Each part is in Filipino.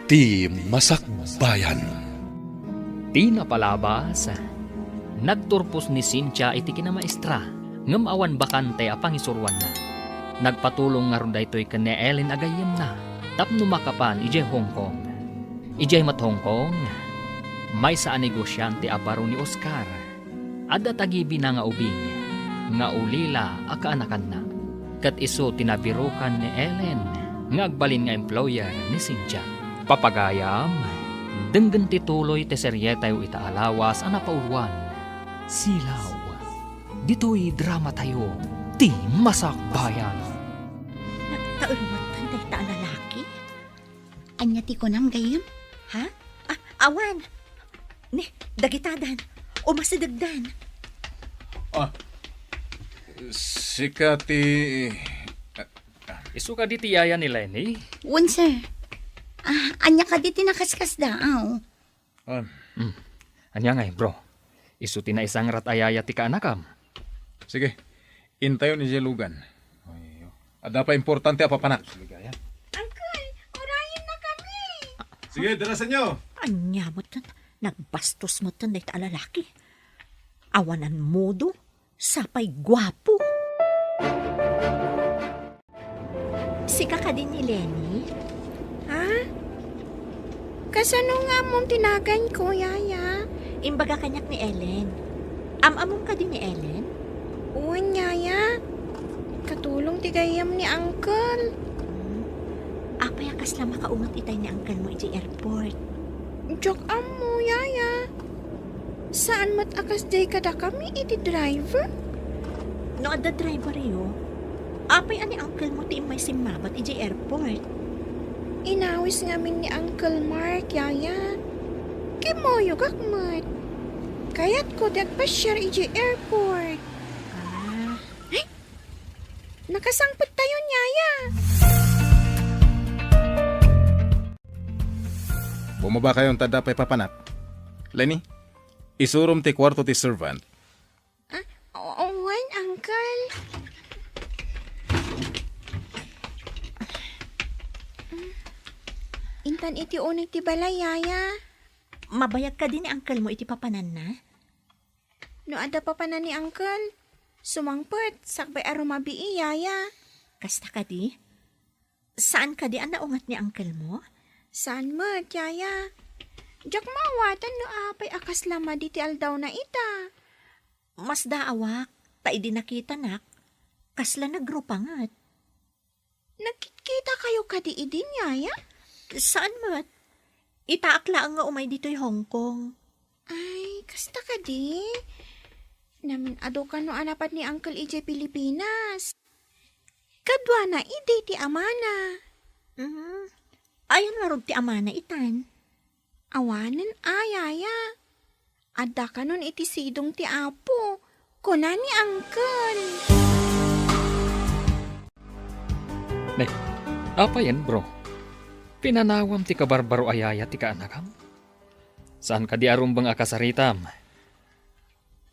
Ti Masakbayan. Ti napalabas, nagturpos ni Cynthia iti kinamaestra, ngem awan bakante apang isurwan na. Nagpatulong nga ron daytoy ken ni Ellen agayem na, tapno makapan ijay Hong Kong. Ijay mat Hong Kong, may saan negosyante abaro ni Oscar. Adda tagibi na nga ubing, nga ulila akaanakan na. Kat iso tinabirukan ni Ellen, nga agbalin nga employer ni Cynthia. Papagayam, denggen tituloy te seryetayo itaalawas ana pauluan. Silaw, dito'y drama tayo, ti Masakbayan. Nagtaulmatan tayo ta lalaki? Anya ti kunam gayam? Ha? Awan! Ni, dagitadan, o masidagdan. Sika ti... Isu ka di tiyaya ni Lenny? Wan, sir. Anya ka di tinakaskas daaw. Anya ngay, bro. Isu tina isang rat ayaya ti kaanakam. Sige, intayo ni Jelugan. Ada pa importante apa panak? Uncle, orayin na kami. Sige, darasan nyo. Anya mo tan, nagbastos mo tan ta lalaki. Awanan modo, sapay gwapo. Sika ka din ni Lenny? Ha? Kasano nga mong tinagan ko, Yaya? Imbaga kanyak ni Ellen. Amamong ka din ni Ellen? Uwan, Yaya. Katulong tigayam ni Uncle. Apay akas lang makaungat itay ni Uncle mo iti airport. Joke mo, Yaya. Saan mat akas day kada kami iti driver? No, ada driver yo. Apay ani Uncle mo ti may simabat iti airport. Inawis ngamin ni Uncle Mark, Yaya. Kimoyo gakmat. Kaya't ko dagpasyar iti airport. Nakasangpot tayo, Yaya. Bumaba kayong tada pa'y papanak. Lenny, isurom ti kwarto ti servant. Owan, Uncle. Intan iti unay ti balay, Yaya. Mabayag ka din ni Uncle mo iti papanan na? No ada pa na ni Uncle. Sumangpot, sakbay arumabi Yaya. Kasta ka di? Saan ka di ang naungat ni Uncle mo? Saan mo, Yaya? Jak mawatan no apay akas lama di ti aldaw na ita. Mas daawak, ta idi nakita nak. Kasla nagrupangat. Nagkikita kayo kadi idin, Yaya? Saan mo? Itaakla nga umay dito'y Hong Kong. Ay, kasta ka di? Namin ado ka no anapat ni Uncle EJ Pilipinas. Kadwa na ide ti amana. Ayan nga ron ti amana itan. Awanan ayaya. Ada ka nun iti sidong ti apo. Kuna ni Uncle. Apa yan, bro? Pinanawam ti kabarbaro ayaya ti kaanakam? Saan ka di arumbang akasaritam?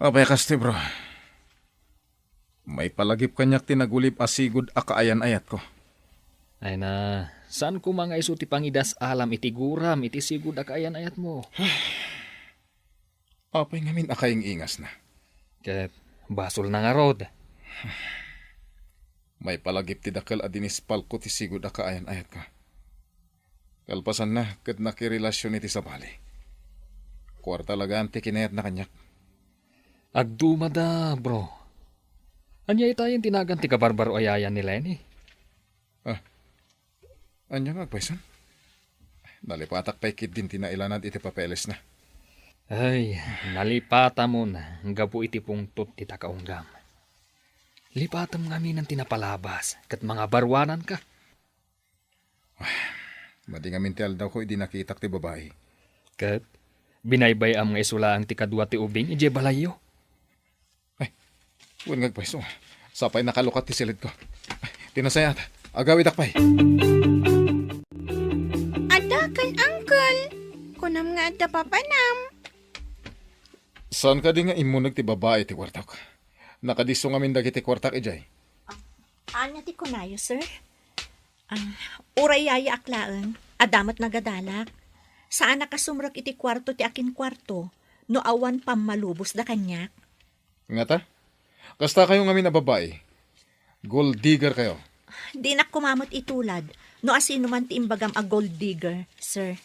Abay kasti bro. May palagip kanyak tinagulip asigod akaayan-ayat ko. Ay na, saan ko mga isu ti pangidas alam iti guram iti sigud akaayan-ayat mo? Apay ngamin akaying ingas na. Ket basol na nga rod. May palagip ti dakal adinis palko ti sigud akaayan-ayat ko. Kalpasan na, kat nakirelasyon iti sa bali. Kwarta lagaan ti kinayat na kanyak. Agdumada, bro. Anya itayin tinagan ti kabarbaro ayayan ni Lenny. Anya nga, paisan? Nalipatak pa'y kid din tinailanad iti papeles na. Ay, nalipata mo na. Gabu iti pungtot ti takaunggam. Lipatam nga minang tinapalabas. Kat mga barwanan ka. Madi nga mintial daw ko, hindi nakitak ti babae. Kat binaybay ang nga isula ang ti kadwa ti ubing ije balayo. Huwag ngagpaiso. Sapay nakalukat ti silid ko. Tinasayat. Agawid akpay. Ada kan Uncle. Kunam nga ada papanam. Saan ka di nga imunag ti babae ti kwartak? Nakadiso nga mindag iti kwartak ijay. Anya ti kunayo, sir? Uray yaya aklaan. Adamat nagadalak. Saan nakasumrak iti kwarto ti akin kwarto, no awan pam malubos da kanyak? Nga ta? Kasta kayo ngamin na babae. Gold digger kayo. Di na kumamot itulad, no asino man ti imbagam a gold digger, sir.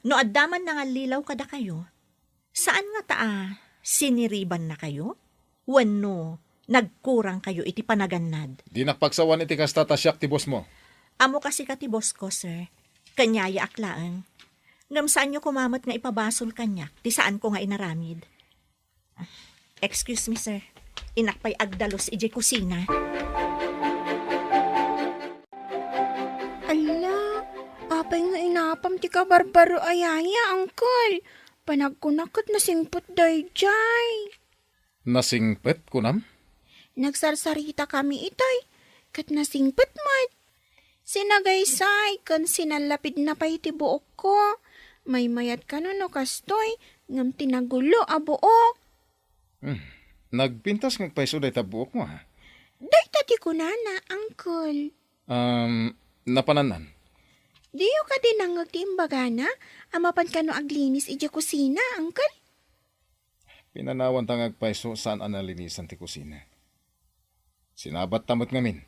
No addaman na nga lilaw kada kayo, saan nga taa, siniriban na kayo? Wano, nagkurang kayo iti panagannad. Di nakpagsawan iti kasta tasyak ti boss mo. Amo kasi ka ti boss ko, sir. Kanyaya aklaan. Ngam saan nyo kumamot nga ipabasol kanyak, ti saan ko nga inaramid. Excuse me, sir. Inakpay agdalos ije kusina. Ala, apay nga inapam ti ka barbaro ayaya, Uncle. Panagkunakot na singpot day jay. Nasingpet kunam? Nagsarsarita kami itoy, kat nasingpot mat. Sinagaysay, kan sinalapid na pa iti buok ko. May mayat ka no kastoy, ngam tinagulo a buok. Nagpintas ng paiso day tabuok mo ha? Day tati ko na, Uncle. Napananan. Diyo ka din ang agtimbaga na, amapan ka no aglinis iti kusina, Uncle. Pinanawan tangag paiso saan analinisan ti kusina. Sinabat tamot ngamin.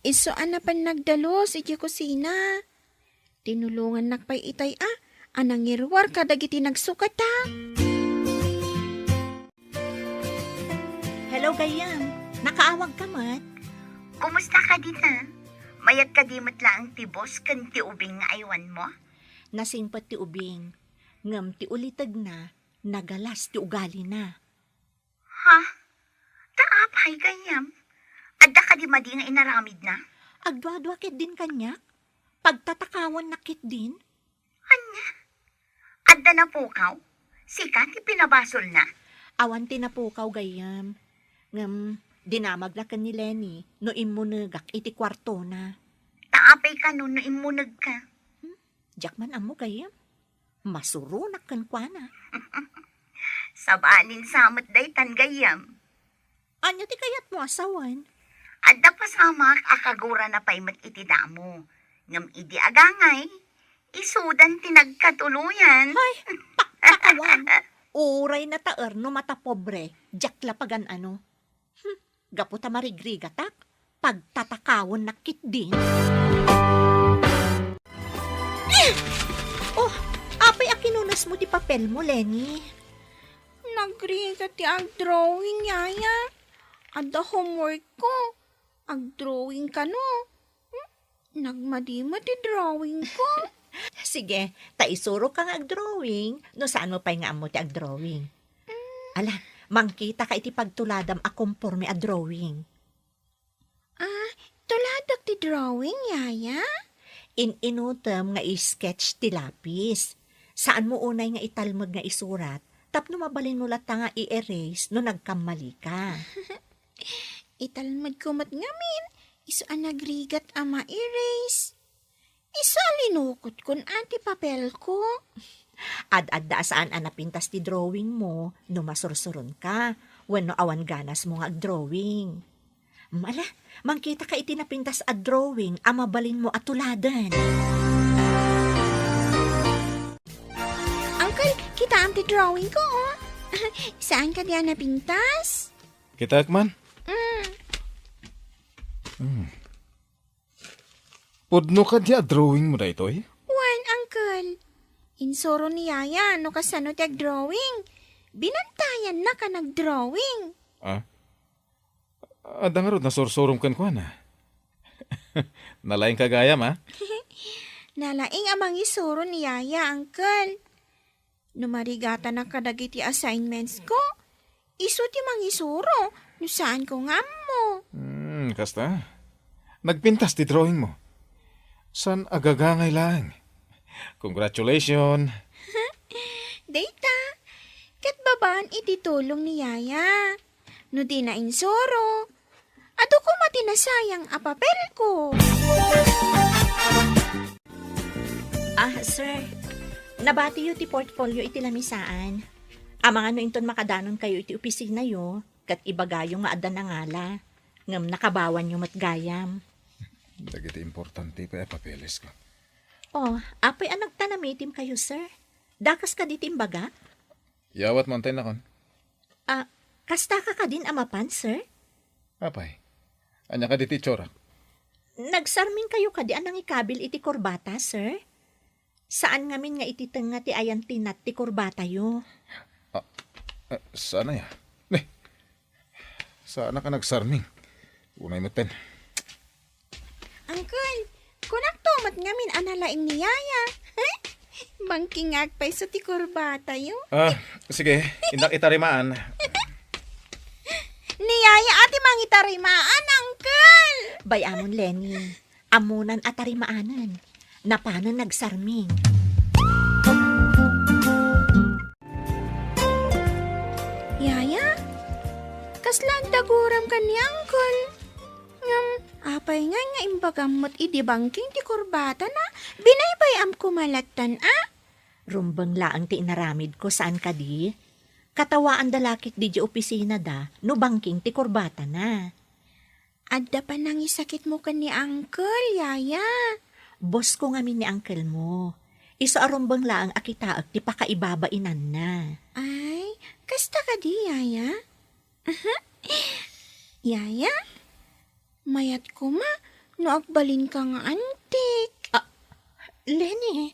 Iso anapan nagdalos iti kusina. Tinulungan nakpay itay anang irwar kadagiti nagsukat ta. Hello, Gayam. Nakaawag ka mat? Kumusta ka din ha? Mayat ka di matlaang ti boss kan ti ubing nga aywan mo? Nasingpat ti ubing. Ngam ti ulitag na, nagalas ti ugali na. Ha? Taapay gayam. Adda ka di madi nga inaramid na? Agdwa-dwa kit din kanya? Pagtatakawan na kit din? Anya? Adda na pukaw? Sika ti pinabasol na? Awan tinapukaw, Gayam. Ngam, dinamag na ka ni Lenny, no imunagak iti kwarto na. Taapay ka no imunag ka. Jakman amo, Gayam. Masurunak kan kwa na. Sabalin samot day tan gayam. Anya ti kayat mo asawan? Adda pasamak akagura na paymat iti damo. Ngam idi agangay. Isudan tinagkatuluyan. Ay, pakakawan. Uray na taer no mata pobre, jaklapagan ano. Gaputa marigrigatak, pagtatakawon nakit din. Oh, apay akinunas mo di papel mo, Lenny. Nagriga ti ag drawing yaya. Adda homework ko. Ag drawing ka no. Nagmadima ti drawing ko. Sige, taisuro kang ag-drawing, no saan mo pa'y nga amo ti ag-drawing. Ala, mangkita ka iti pagtuladam a conforme a drawing. Tuladak ti drawing yaya? Inutem nga i-sketch ti lapis. Saan mo unay nga italmag nga isurat, tapno mabalin mo lata nga i-erase no nagkamali ka. Italmad ko mat ngamin. Iso ang nagrigat ama erase. Isa linukot kun anti papel ko. Ad-adda saan anapintas ti drawing mo, no masursuron ka, wenno awan ganas mo nga ag-drawing. Mala, mangkita ka iti napintas a drawing, amabalin mo atuladan. Uncle, kita ang ti drawing ko, oh. Saan ka diyan napintas? Kita man? Pudno ka diya drawing mo na ito eh? Wan, Uncle. Insoro ni Yaya, no kasano ti ag-drawing. Binantayan na ka nag-drawing. Ada nga ron, nasursurom kan ko na. Nalaing kagayam ha? Nalaing amang isuro ni Yaya, Uncle. Numarigata na kadagiti assignments ko. Isu ti mangisuro, no saan ko nga mo. Kasta. Nagpintas ti drawing mo. San agagangay lang. Congratulations. Data, kat babaan ititulong ni Yaya. No di na insoro. Ato ko matinasayang a papel ko. Sir, nabati yu ti portfolio iti lamisaan. Amang ano inton makadanon kayo iti opisina yo, kat ibagayo nga adda na ngala. Ngam nakabawan yu matgayam. Dagiti importante pa papeles ko. Oh, apay ang nagtanamitim kayo, sir. Dakas ka di timbaga? Yawat mo antay na kon. Kasta ka din amapan, sir? Apay. Anya ka diti chorak. Nagsarming kayo kadi anang ikabil iti kurbata, sir? Saan ngamin nga ititeng nga ti ayan tinat ti kurbata yo? Sana ya? Sana ka nagsarming. Unay mo ten. Uncle, kunak tomat ngamin analaing ni Yaya. Bangkingag pa sa ti kurbata yo. Sige. Indak itarimaan. Ni Yaya ati mangitarimaan, Uncle. Bayamon, Lenny. Amunan at tarimaanan. Napanan nagsarming. Yaya, kaslan daguram ka ni Uncle. Ngam, apay nga imbagamot idi bangking ti kurbata na. Binaybayam kumalatan, Rumbang laang ti inaramid ko saan ka di? Katawaan dalakit di opisina da, no bangking ti kurbata na. Adda pa nang isakit mo ka ni Uncle, Yaya. Boss ko ngamin ni uncle mo. Iso arumbang laang akitaag ti pakaibabainan na. Ay, kasta ka di, Yaya? Yaya, mayat ko ma, no agbalin ka nga antik. Lenny,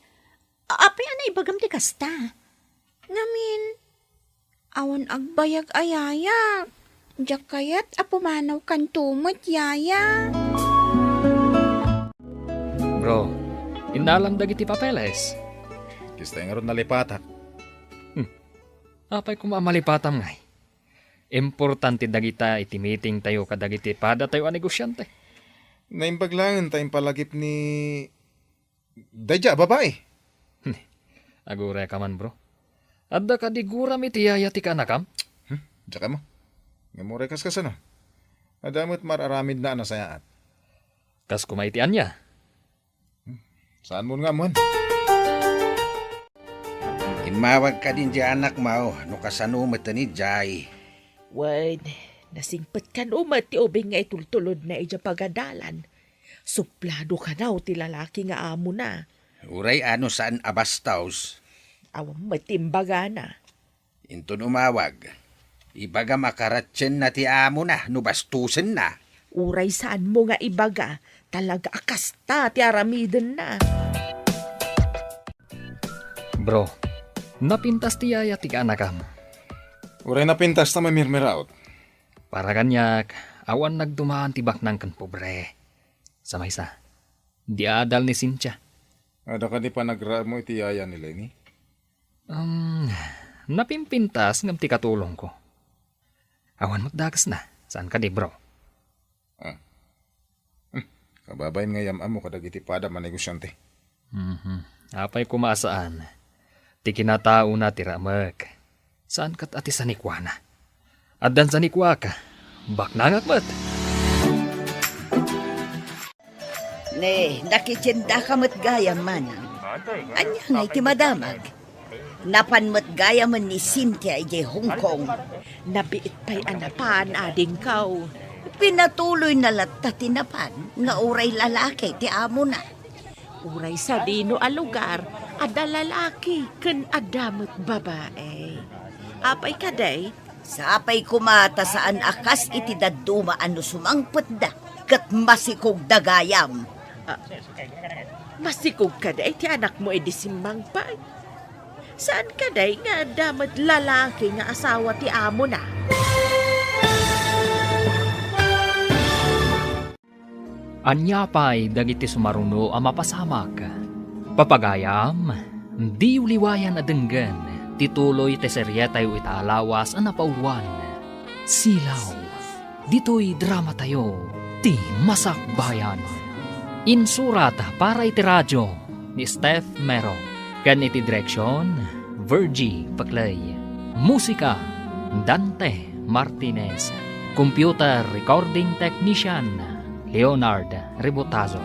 apay anay ibagam ti kasta. Ngamin, awan agbayag ayaya. Diyak kayat apumanaw kan tumot, Yaya. Bro, inalam dagiti papeles. Kista nga ron nalipatak. Apay kumamalipatam ngay. Importante dagita iti meeting tayo kadagiti pada tayo a negosyante. Naimbaglangan tayong palagip ni... Dayja, babae. Agure ka man, bro. Adda ka di guram iti yaya ti kanakam? Diya ka mo. Ngamuray kas kasano. Adamot mararamid na nasayaat. Kas kumaitian niya. Saan mo nga mo? Inmawag ka din di anak mo, no kasano matani jay. Wan, nasingpet kan umat ti ubing nga itultulod na ija pagadalan. Suplado ka na ti lalaki nga amo na. Uray ano saan abastaws, Awam matimbaga na. into numawag. Ibaga makaratsyan na ti amo na, no bastusin na. Uray saan mo nga ibaga, talaga akasta ti aramiden na. Bro, napintas ti yaya ti kanakam. Uray na pintas na mamirmiraot. Para kanyak, awan nagdumaan ti baknang kan pobre. Sa maysa, di adal ni Cynthia. Ada ka di pa nagramo iti yaya ni Lenny? Napimpintas ngam ti katulong ko. Awan magdagas na. Saan ka di, bro? Kababayin nga yamam mo kadagiti pada manegosyante. Apay kumasaan. Ti kinatao na ti ramag. Saan kat ati sanikwa na? Addan sanikwa ka. Bak nangakmat. Ne, nakitsinda ka mat gaya manang. Anya nga iti madamag. Napanmat gaya man ni Cynthia iti Hong Kong. Nabiit pa'y anapan ading kaw. Pinatuloy na latta tinapan nga uray lalaki ti amo na. Uray sa dino a lugar, ada lalaki ken adamot babae. Apay kaday, Sapay kumata saan akas iti daduma ano sumangpet da kat masikog dagayam. masikog kaday ti anak mo edi simbang pa. Saan kaday nga damat lalaki nga asawa ti amo na? Anyapay dagiti sumaruno a mapasamak. Papagayam, di uliwayan adenggan, tituloy te serye tayo italawas a napauruan. Silaw, dito'y drama tayo, ti Masakbayan. Insurat para iti radyo ni Steph Mero. Kan iti direksyon, Virgie Paclay. Musika, Dante Martinez. Computer recording technician, Leonard Rebotazo.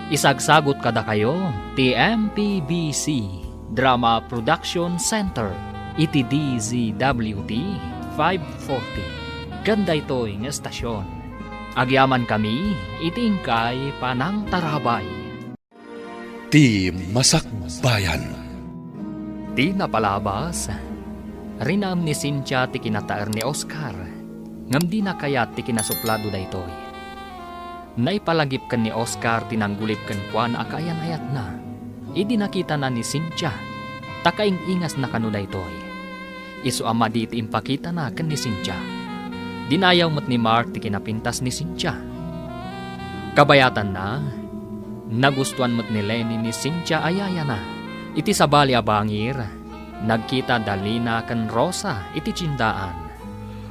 Isagsagot kada kayo, TMPBC Drama Production Center, iti DZWT 540. Ganda ito'y ng estasyon. Agyaman kami, itingkay panang tarabay. Ti Masakbayan. Ti napalabas. Rinam ni Cynthia ti kinataer ni Oscar. Ngam di na kayat ti kinasuplado daytoy. Naipalagip kan ni Oscar tinanggulip kan kuan akayan-ayat na. Idi nakita na ni Cynthia. Takaing ingas na kanu daytoy. Isu ama di ti impakita na kan ni Cynthia. Dinayaw mat ni Mark ti kinapintas ni Cynthia. Kabayatan na, nagustuhan mo't ni Lenny ni Cynthia ayaya na. Iti sabali abangir, nagkita dalina kan Rosa iti tsindaan.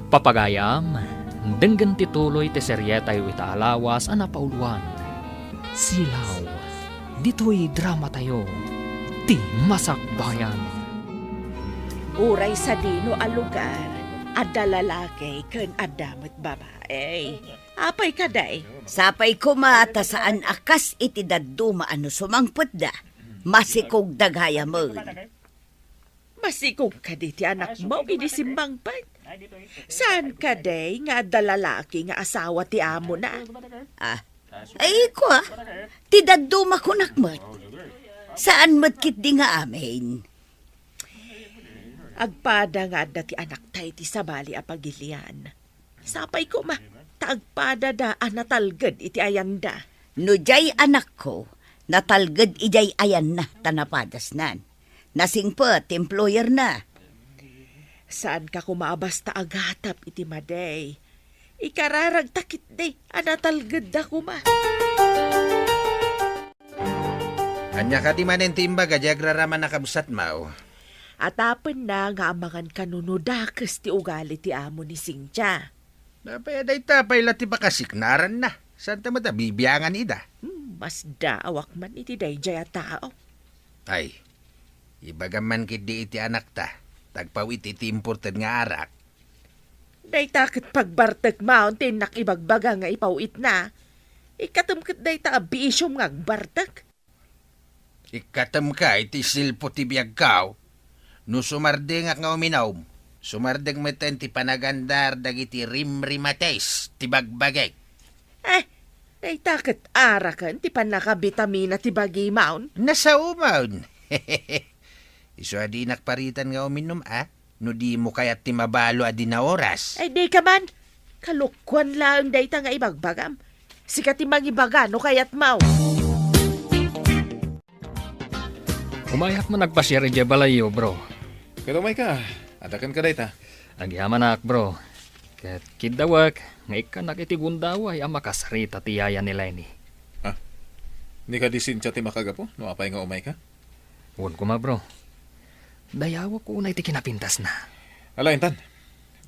Papagayam, denggan tituloy ti seryeta yu ita alawas anapauluan. Silaw, dito'y drama tayo, ti Masakbayan. Uray sa dino a lugar, adda lalaki ken addamet babae. Apay kaday. Sapay kumata saan akas iti daduma ano sumangput da. Masikog dagaya mo. Masikog ka di ti anak mo, idisimbang pat. Saan ka day nga adda lalaki nga asawa ti amo na? Ay ko ti daduma kunakmat. Saan matkit di nga amin? Agpada nga adda ti anak tay ti sabali a pagilian. Sapay ko ma, taagpada da natalged iti ayanda. No jay anak ko, natalged ijay ayan na tanapadas nan. Nasingpet, employer na. Saan ka kumaabas ta agatap iti maday? Ikararag takit day, natalged da kuma. Anya ka ti manen ti imbaga, jagraraman nakabusat mao. Atapen na nga amangan kanunudakas ti ugali ti amo ni Cynthia. Napaya day tapay lati ba kasiknaran na. Santa mata bibiyangan ida. Mas daawak man iti dayjay a tao. Ay, ibagaman kidi iti anak ta. Tagpawit iti imported nga arak. Day takit pagbartek mountain nakibagbaga nga ipawit na. Ikatumkit day ta abiisyom nga agbartek. Ikatam ka iti silpo ti biyag kao. No sumardeng nga uminaw. Sumardeng meten ti panagandar dagiti rimrimates ti bagbagay. Day takit arakan ti panakabitamina ti bagi maun. Nasa umawn. Iso adi nakparitan nga uminom no di mo kayat ti mabalo adi na oras. Ay di ka man. Kalukwan lang day ta nga ibagbagam. Sikat ti magibaga no kayat mau. Umayak man nagpasyari di balayo, bro. Katumay ka, adakan ka dayta. Agyaman ak, bro. Ket kidawak, nga ikanak iti gundaway ang makasrita ti yaya ni Lenny. Hindi ka di Cynthia ti makagapo, no apay nga umay ka? Huwag ko ma, bro. Dayawak ko unay ti kinapintas na. Ala, intan.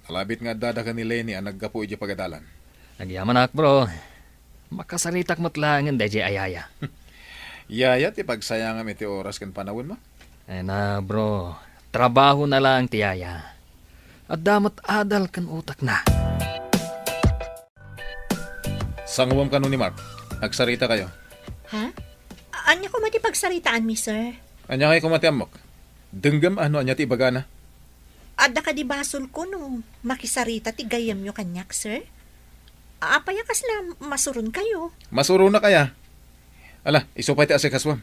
Nalabit nga dadakan ni Lenny ang naggapo iti pagadalan. Agyaman ak, bro. Makasaritak matlangan dahi ayaya. Yaya ti pagsayangam iti oras kan panawon mo? Ay na, bro. Trabaho na lang ti yaya. At damat adal kan utak na. Sanguwam ka nun ni Mark. Nagsarita kayo. Ha? Anya ko matipagsaritaan mi, sir? Anya kay kumatiamok. Denggam ano anya ti ibagana. Adda ka di basol ko no. Makisarita ti gayam nyo kanyak, sir? Apaya kasla masurun kayo. Masuro na kaya. Ala, isupay ti asikaswam.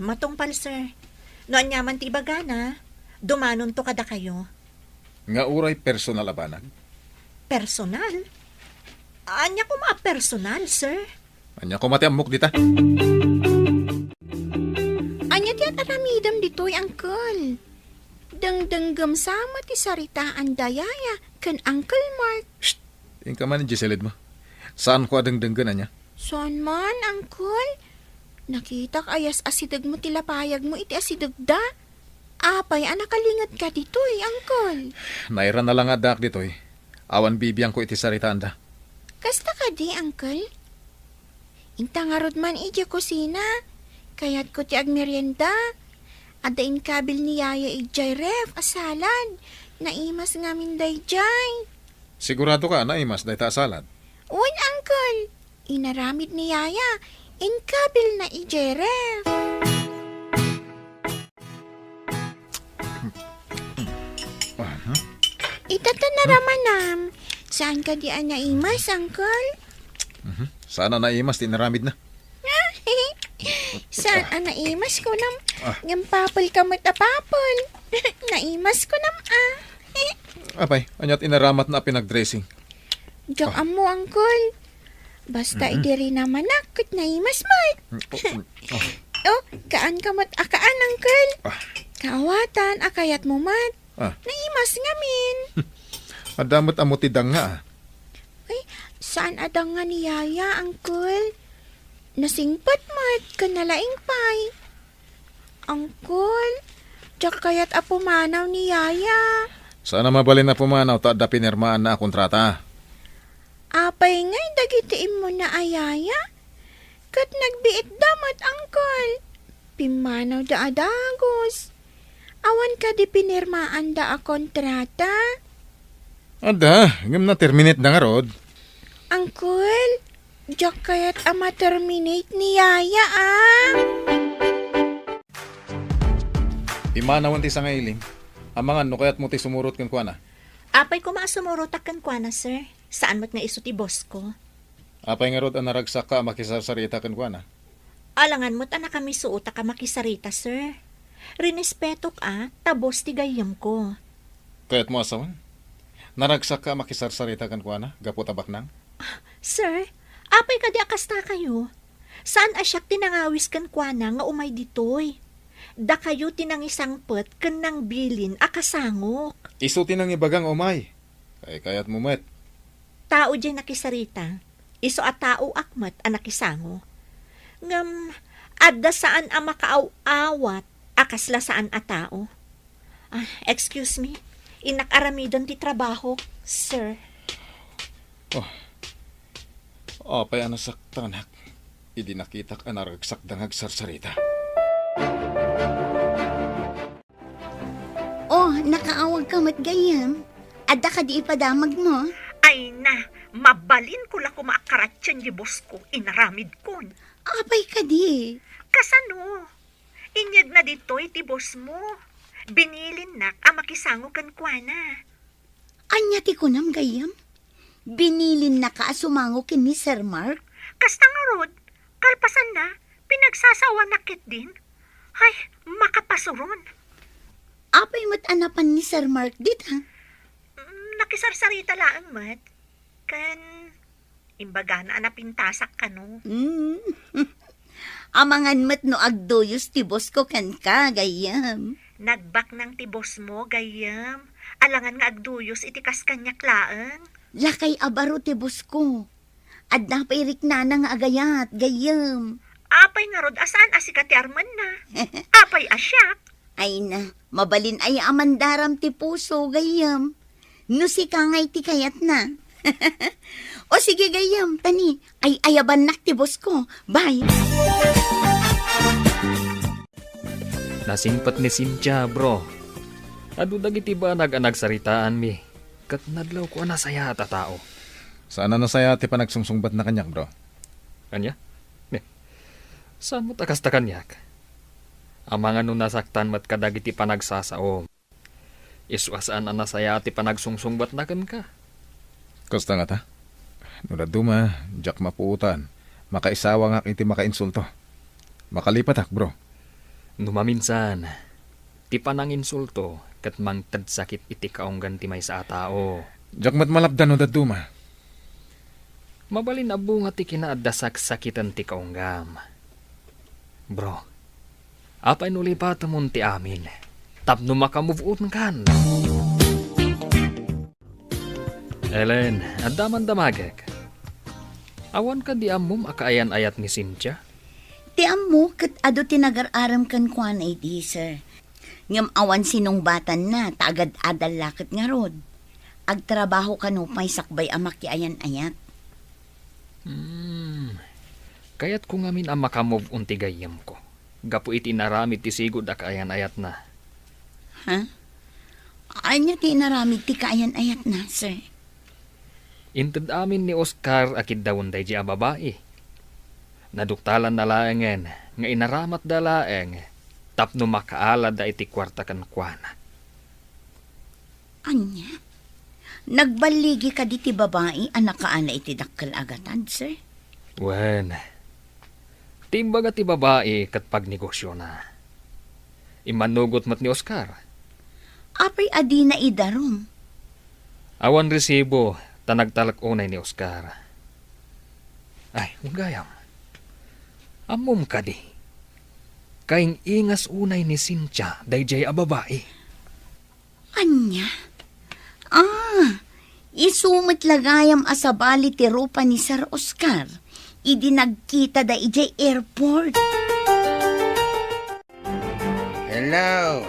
Matungpal, sir. No anyaman ti ibagana, dumanon to kada kayo. Nga uray personal abanag. Personal? Anya ko personal, sir? Anya kumatiamok dita. Anya ti ataramidam dito'y angkol. Dangdanggam sama ti saritaan dayaya kan Uncle Mark. Shh! Ingka man Giselid mo. Saan ko adang-danggan anya? Saan man, angkol? Nakita ayas asidag mo tilapayag mo iti asidag da. Apay, anakalingat ka dito'y, angkol. Naira na lang adak ditoy. Awan bibiyang ko iti saritaan da. Kasta ka di, angkol? Intangarod man iti kusina. Kayat ko ti agmerienda. Adain kabil ni Yaya ijay ref, asalad. Naimas ngamin dayjay. Sigurado ka na imas day ta salad. Uwan, angkol. Inaramid ni Yaya. Inkabil na ijay ref. Itatanaramanam. Saan ka di naimas, angkol? Sana na imas tinaramid na. Saan ang naimas ko nam? Ngam papel ka mo't papel. Naimas ko nam Apay, anyat inaramat na pinag-dressing. Diyak amo, Uncle. Basta idiri naman akot naimas mo't. Oh, kaan ka mo't akaan, Uncle. Kaawatan, akayat mo mat. Naimas ngamin. Adamot amo tidang nga. Ay, saan adang nga ni Yaya, Uncle? Nasingpat mat, kanalaing pay. Uncle, diyak kayat apo manaw ni Yaya. Sana mabalin na pumanaw ta da pinirmaan na kontrata. Apay ngay, dagitiin mo na ayaya. Kat nagbiit damat, Uncle. Pimanaw da adagos. Awan ka di pinirmaan da a kontrata. Ada, ngam na terminate na nga rod. Uncle, diyak kayat ama terminate ni Yaya, Imanawan ti sa ngailing. Amangan no kaya't mo ti sumurot kan kuana. Apay ko maasumurot kan kwa na, sir. Saan mo't nga iso ti boss ko? Apay nga rod ang naragsak ka makisarsarita kan kuana. Alangan mo't anak kami suota ka makisarita, sir. Rinespeto ka, tabos ti gayam ko. Kaya't mo asawan? Naragsak ka makisarsarita kan kuana, gapo tabak nang? Sir, apay ka di akasta kayo. Saan asyak tinangawis kan kwa na nga umay ditoy? Da kayo tinangisangpet ken nang bilin akasangok. Isuti nang ibagang umay. Kaya't mo met. Tao dyan nakisarita. Iso a tao akmat a nakisango. Ngam, adda saan a makaaw-awat akasla saan a tao. Excuse me. Inakaramidon ti trabaho, sir. Apay anasaktanak. Idi nakitak anaragsak dangag sarsarita. Oh, nakaawag ka mat gayam. Adda ka di ipadamag mo. Ay na, mabalin ko la kumaakaratyan di boss ko, inaramid kon. Apay ka di. Kasano? Inyag na dito'y ti boss mo. Binilin nak ang makisango kan kuana. Anya ti kunam gayam. Binilin na ka asumango kin ni Sir Mark. Kasta nga rod, kalpasan na, pinagsasawa nakit din. Ay, makapasuron. Apay mat anapan ni Sir Mark dit ha? Nakisarsarita laang mat. Kan, imbaga na napintasak ka no. Amangan mat no agdoyos ti boss ko kan ka, gayam. Nagbak ng tibos mo, gayam. Alangan nga agduyos itikas kanyak laang. Lakay abaro ti boss ko. Adda pa irik na nga agayat, gayam. Apay nga rod, asaan asikati Arman na? Apay asyak. Ay na, mabalin ay amandaram ti puso, gayam. No si kangay ti kayat na. O sige, gayam, tani, ay ayaban nak ti boss ko. Bye. Nasingpat ni Cynthia, bro. Adu dagiti ba nag-anagsaritaan mi? Kat nadlaw ko anasaya ta tao. Sana nasaya ti panagsungsungbat na kanyak, bro. Kanya? Saan mo takas ta kanyak? Amangan nung nasaktan mat kadagiti panagsasaom. Iswasaan ang nasaya ti panagsungsungbat na kan ka. Kasta nga ta? Nula duma, jak mapuutan. Makaisawa nga iti makainsulto. Makalipat bro. Numaminsan, ti panang insulto kat mangtad sakit iti kaunggan ti may sa tao. Jak mat malabdan no duma. Mabalin abo nga ti kinaadasak sakitan ti kaunggam. Bro, apay nulipat mo ti amin. Tapno makamove on kan. Ellen, adaman damagek. Awan ka di amom akaayan-ayat ni Cynthia? Ti ammo kat ado tinagar-aram kan kuan ay di, sir. Ngam awan sinong batan na, tagad adal lakit nga rod. Agtrabaho ka no may sakbay amak ti ayan-ayat. Kaya't kung amin ang makamove on ti gayam ko. Gapo iti naramid ti sigod akaayan-ayat na. Ha? Anya ti naramid ti kaayan-ayat na, sir. Inted amin ni Oscar akid dawon day di a babae. Naduktalan na laengen, nga inaramat da laeng, tapno makaalad da iti kwarta kan kuana. Anya? Nagbaligi ka di ti babae, anak ka ana iti dakkel agatan, sir? Wen, Timbaga ti babae kat pagnegosyo na. Imanugot mat ni Oscar. Apay adi na idarom. Awan resibo tanagtalak unay ni Oscar. Ay, gayam. Amom ka di. Kaing ingas unay ni Cynthia dayjay a babae. Anya? Isumit lagayam asabali ti rupa ni Sir Oscar. Idi nagkita da ijay airport. Hello,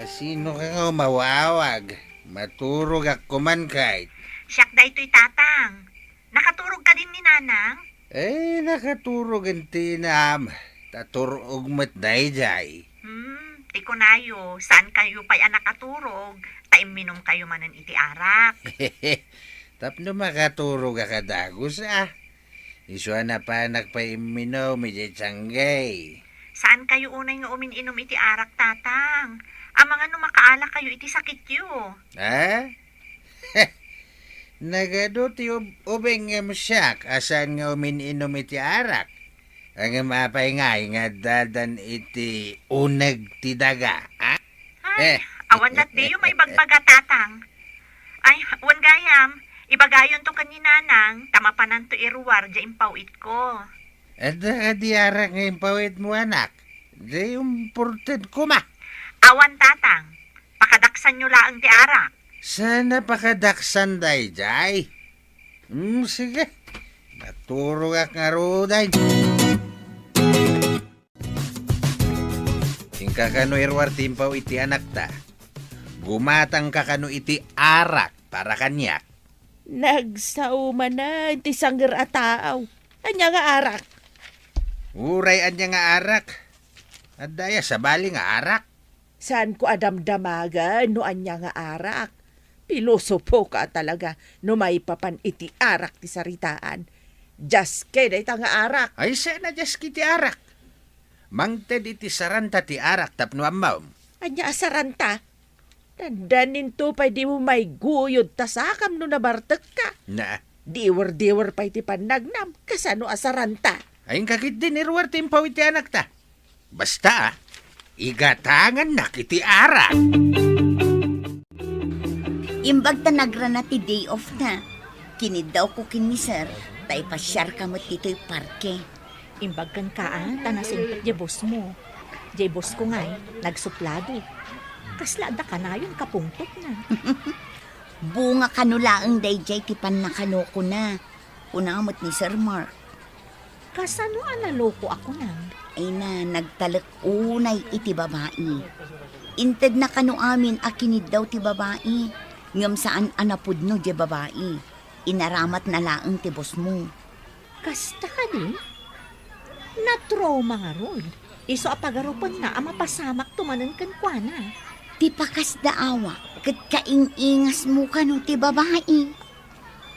sino ka nga mawawag? Maturog ako man kahit. Siyak da ito'y tatang. Nakaturog ka din ni Nanang? Nakaturog ang tinam. Taturog mat dayjay. Ti kunayo, saan kayo pa'y nakaturog? Taiminom kayo manan iti arak. Tapno makaturog ka dagos Iswa na panak pa iminom, iti tsanggay. Saan kayo unay nga umininom iti arak, tatang? Ang mga numakaala kayo iti sakit yo. Nagado ti ubeng nga masyak, asan nga umininom iti arak. Ang mapay nga dadan iti unag ti daga. Ay, awan dat diyo may bagbaga, tatang. Ay, wan gayam. Ibagayon to kanina nang tamapanan to iruwar dya impawit ko. At di arak nga impawit mo anak. Di important ko ma. Awan, tatang. Pakadaksan nyo laang ti arak. Sana pakadaksan dayjay. Sige. Naturog ak nga roday. Tingka kano irwar timpaw iti anak ta. Gumatang ka kano iti arak para kanyak. Nagsauman na, ti sangger ataaw. Anya nga arak. Uray anya nga arak. At daya sa bali nga arak. Saan ko adamdamaga no anya nga arak? Pilosopo ka talaga no may papan iti arak ti saritaan. Just kay da nga arak. Ay sana jas kiti arak. Mangted iti saranta ti arak tapno amaw. Anya asaranta? Dandanin to pa'y di mo may guyod tasakam no nabartek ka. Na. Diwer-diwer pa'y ti panagnam kasano asaranta. Ayun kakit din irwar timpaw iti anak ta. Basta igatangan na kiti arak. Imbag ta nagrana ti day off na. Kinid daw ko kini Sir. Tay pasyar ka mo tito'y parke. Imbag kan kaan, tanasing di boss mo. Di boss ko nga'y, nagsuplado. Kaslada ka na yung kapungtot na. Bunga kanulaang dayjay tipan na kanoko na. Unamot ni Sir Mark. Kasano alaloko ako nang? Ay na, nagtalak unay iti babae. Inted na kano amin akinid daw ti babae. Ngam saan anapod no di babae. Inaramat na laang ti boss mo. Kasta ka din? Na-trauma nga ron. Iso apagarupan na ang mapasamak tumanan kan kwa na. Ti pakas daawa, kat kaing-ingas mo kano ti babae.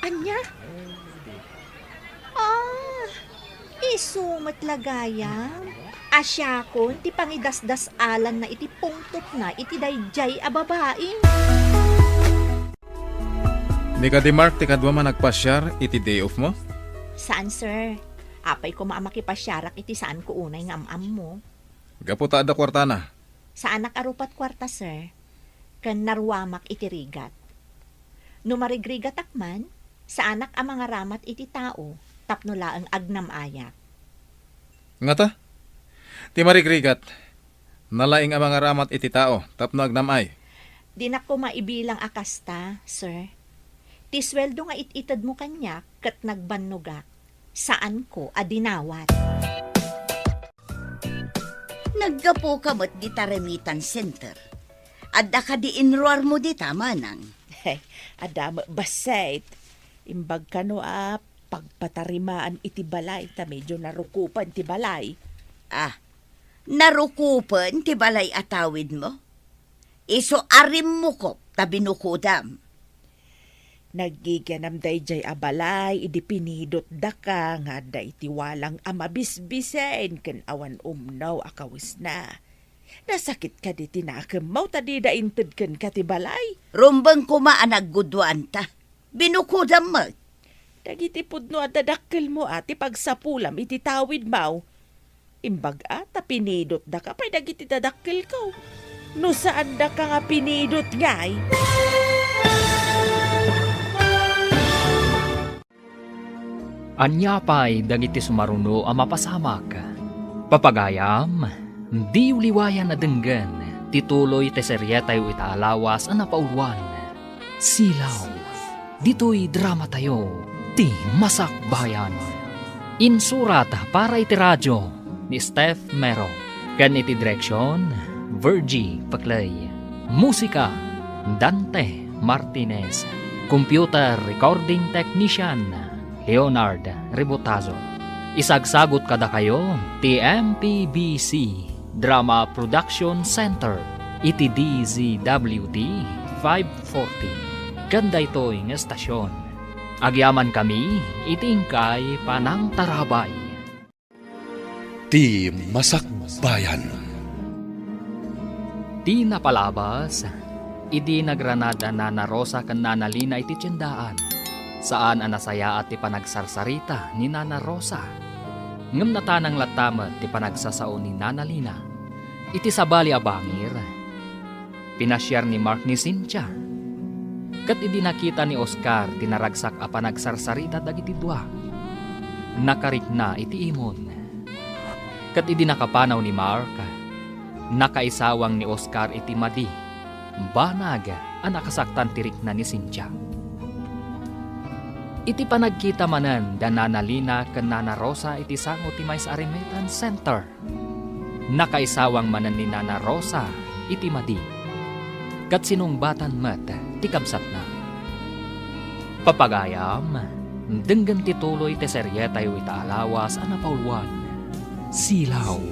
Anya? Isumat lagayam. Asya kon, ti pangidasdas alan na iti pungtot na iti dayjay a babae. Di ka di Mark, ti kadwa man nagpasyar iti day off mo? Saan, sir? Apay ko maamakipasyarak iti saan ko unay nga am mo. Gaputa da kwarta na. Sa anak arupat kwarta, sir. Kan narwamak iti rigat. Numarigrigat akman, sa anak ang mga ramat iti tao, tapno laang agnam ayak. Nga ta? Ti marigrigat. Nalaing ang mga ramat iti tao, tapno agnamay. Di na ko maibilang akasta, sir. Ti sweldo nga ititad mo kanya kat nagbanugak. Saan ko adinawat? Naggapo ka mo't di taremitan center. Adda ka di enroar mo di tama nang. Hey, adama basait. Imbag ka no pagpatarimaan iti balay ta medyo narukupan ti balay. Narukupan ti balay atawid mo? Iso arim mo ko tabinukudam. Nagiganam dayjay abalay, idi pinidot da ka, nga day tiwalang amabisbisen, ken awan umnaw akawis na. Nasakit ka di tinakamaw, tadi da inted ken katibalay. Rumbang kumaanag gudwaan ta. Binukudam mo. Dagiti pudno at dadakkel mo ati pagsapulam iti tawid maw. Imbag ata pinidot da ka pay dagiti dadakkel ko. No saan da ka nga pinidot ngay? Anyapay dagiti sumaruno ang mapasamak. Papagayam, di uliwayan na denggan, tituloy te seryetay itaalawas ang napauluan. Silaw, dito'y drama tayo, ti Masak Bayan. Insurat para iti radyo ni Steph Mero. Kan iti direksyon, Virgie Paclay. Musika, Dante Martinez. Computer Recording Technician, Leonard Ribotazo. Isagsagot kada kayo, TMPBC Drama Production Center, iti DZWD 540. Ganda ito'y ng estasyon. Agyaman kami, itingkay panang tarabay. Ti Masak Bayan. Di napalabas, idi nagranada na Rosa kan Nanalina iti tiyendaan. Saan anasaya at ti panagsarsarita ni Nana Rosa. Ngam natanang latamat ti panagsasao ni Nanalina. Iti sabali abangir, pinasyar ni Mark ni Cynthia. Kat idi nakita ni Oscar tinaragsak a panagsarsarita dagiti dua. Nakarik na iti imon. Kat idi nakapanaw ni Mark, nakaisawang ni Oscar iti madi. Banag ang nakasaktan tirik na ni Cynthia. Iti panagkita manan da Nanalina ken Nana Rosa iti sango ti Maysa Arimetan Center. Nakaisawang manan ni Nana Rosa iti madi. Kat sinungbatan met ti kabsat na. Papagayam, denggan tituloy ti seryetay itaalawas a napauluan. Silaw,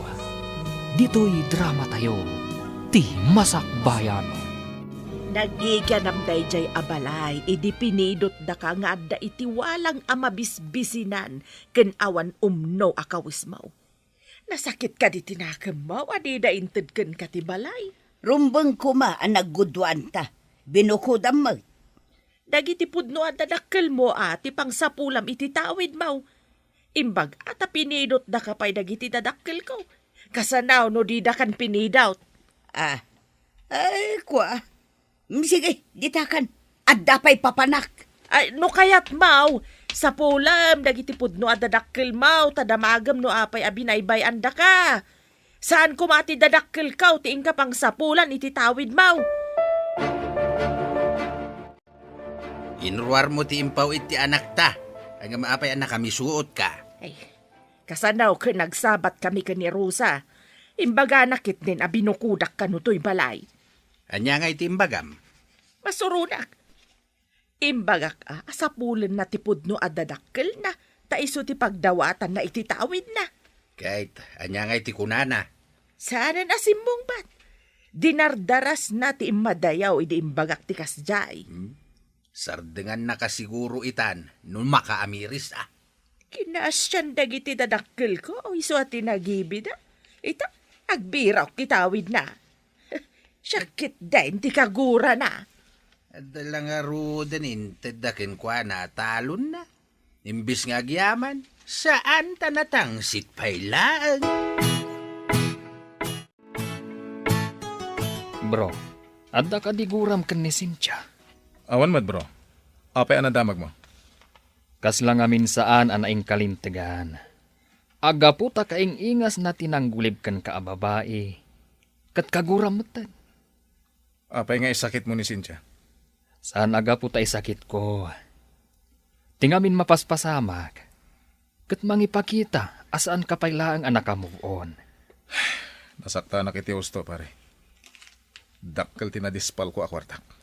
dito'y drama tayo, ti Masak Bayan. Nagiganam dayjay abalay, idi pinidot da ka nga adda iti walang amabisbisinan ken awan umno akawis mo. Nasakit ka di tinakam mo, adi da inted ken katibalay. Rumbeng kuma ang naggudwan ta. Binukudam mo. Dagiti pudno adda dakkel mo ati pang sapulam iti tawid mo. Imbag ata pinidot da ka pay dagiti dadakkel ko. Kasanaw no di da kan pinidot. Ay, kwa. Sige, ditakan. Adda pa'y papanak. Ay, no kayat mau, sa pulam, dagiti pudno adadakkel mau, tadamagam no apay abinaybay anda ka. Saan kumati dadakkel ka, tiing ka pang sapulan, ititawid mau. Inruar mo ti impaw iti anak ta. Ang maapay anak kami suot ka. Ay, kasanaw ka nagsabat kami ka ni Rosa. Imbaga nakit din abinukudak ka no to'y balay. Anya nga iti imbagam. Masurunak. Imbagak sa pulan na tipod no adadakkel na, taiso ti pagdawatan na ititawid na. Kahit anya nga iti kunana. Sana na simbong bat. Dinardaras na ti imadayaw idi imbagak ti kasjay. Sardengan na kasiguro itan, nun makaamiris Kinasyan dagiti dadakkel ko, o iso at tinagibid Ita, agbiraw kitawid na. Syakit din ti kagura na. Adalang nga rudan intadakin kwa na talon na. Imbis nga agyaman, saan tanatang sitpailaan? Bro, adda ka diguram ken ni Cynthia. Awan mad bro. Apay anadamag mo. Kas lang amin saan anaing kalintegan. Aga puta kaing ingas na tinanggulib kan kaababae. Kat kaguram matan. Apay nga isakit mo ni Cynthia. Saan aga puta isakit ko. Tingamin mapaspasamak. Kat mangipakita asaan kapaylaang anak ka move on. Nasakta na kiti usto pare. Dakkel tinadispal ko akwartak.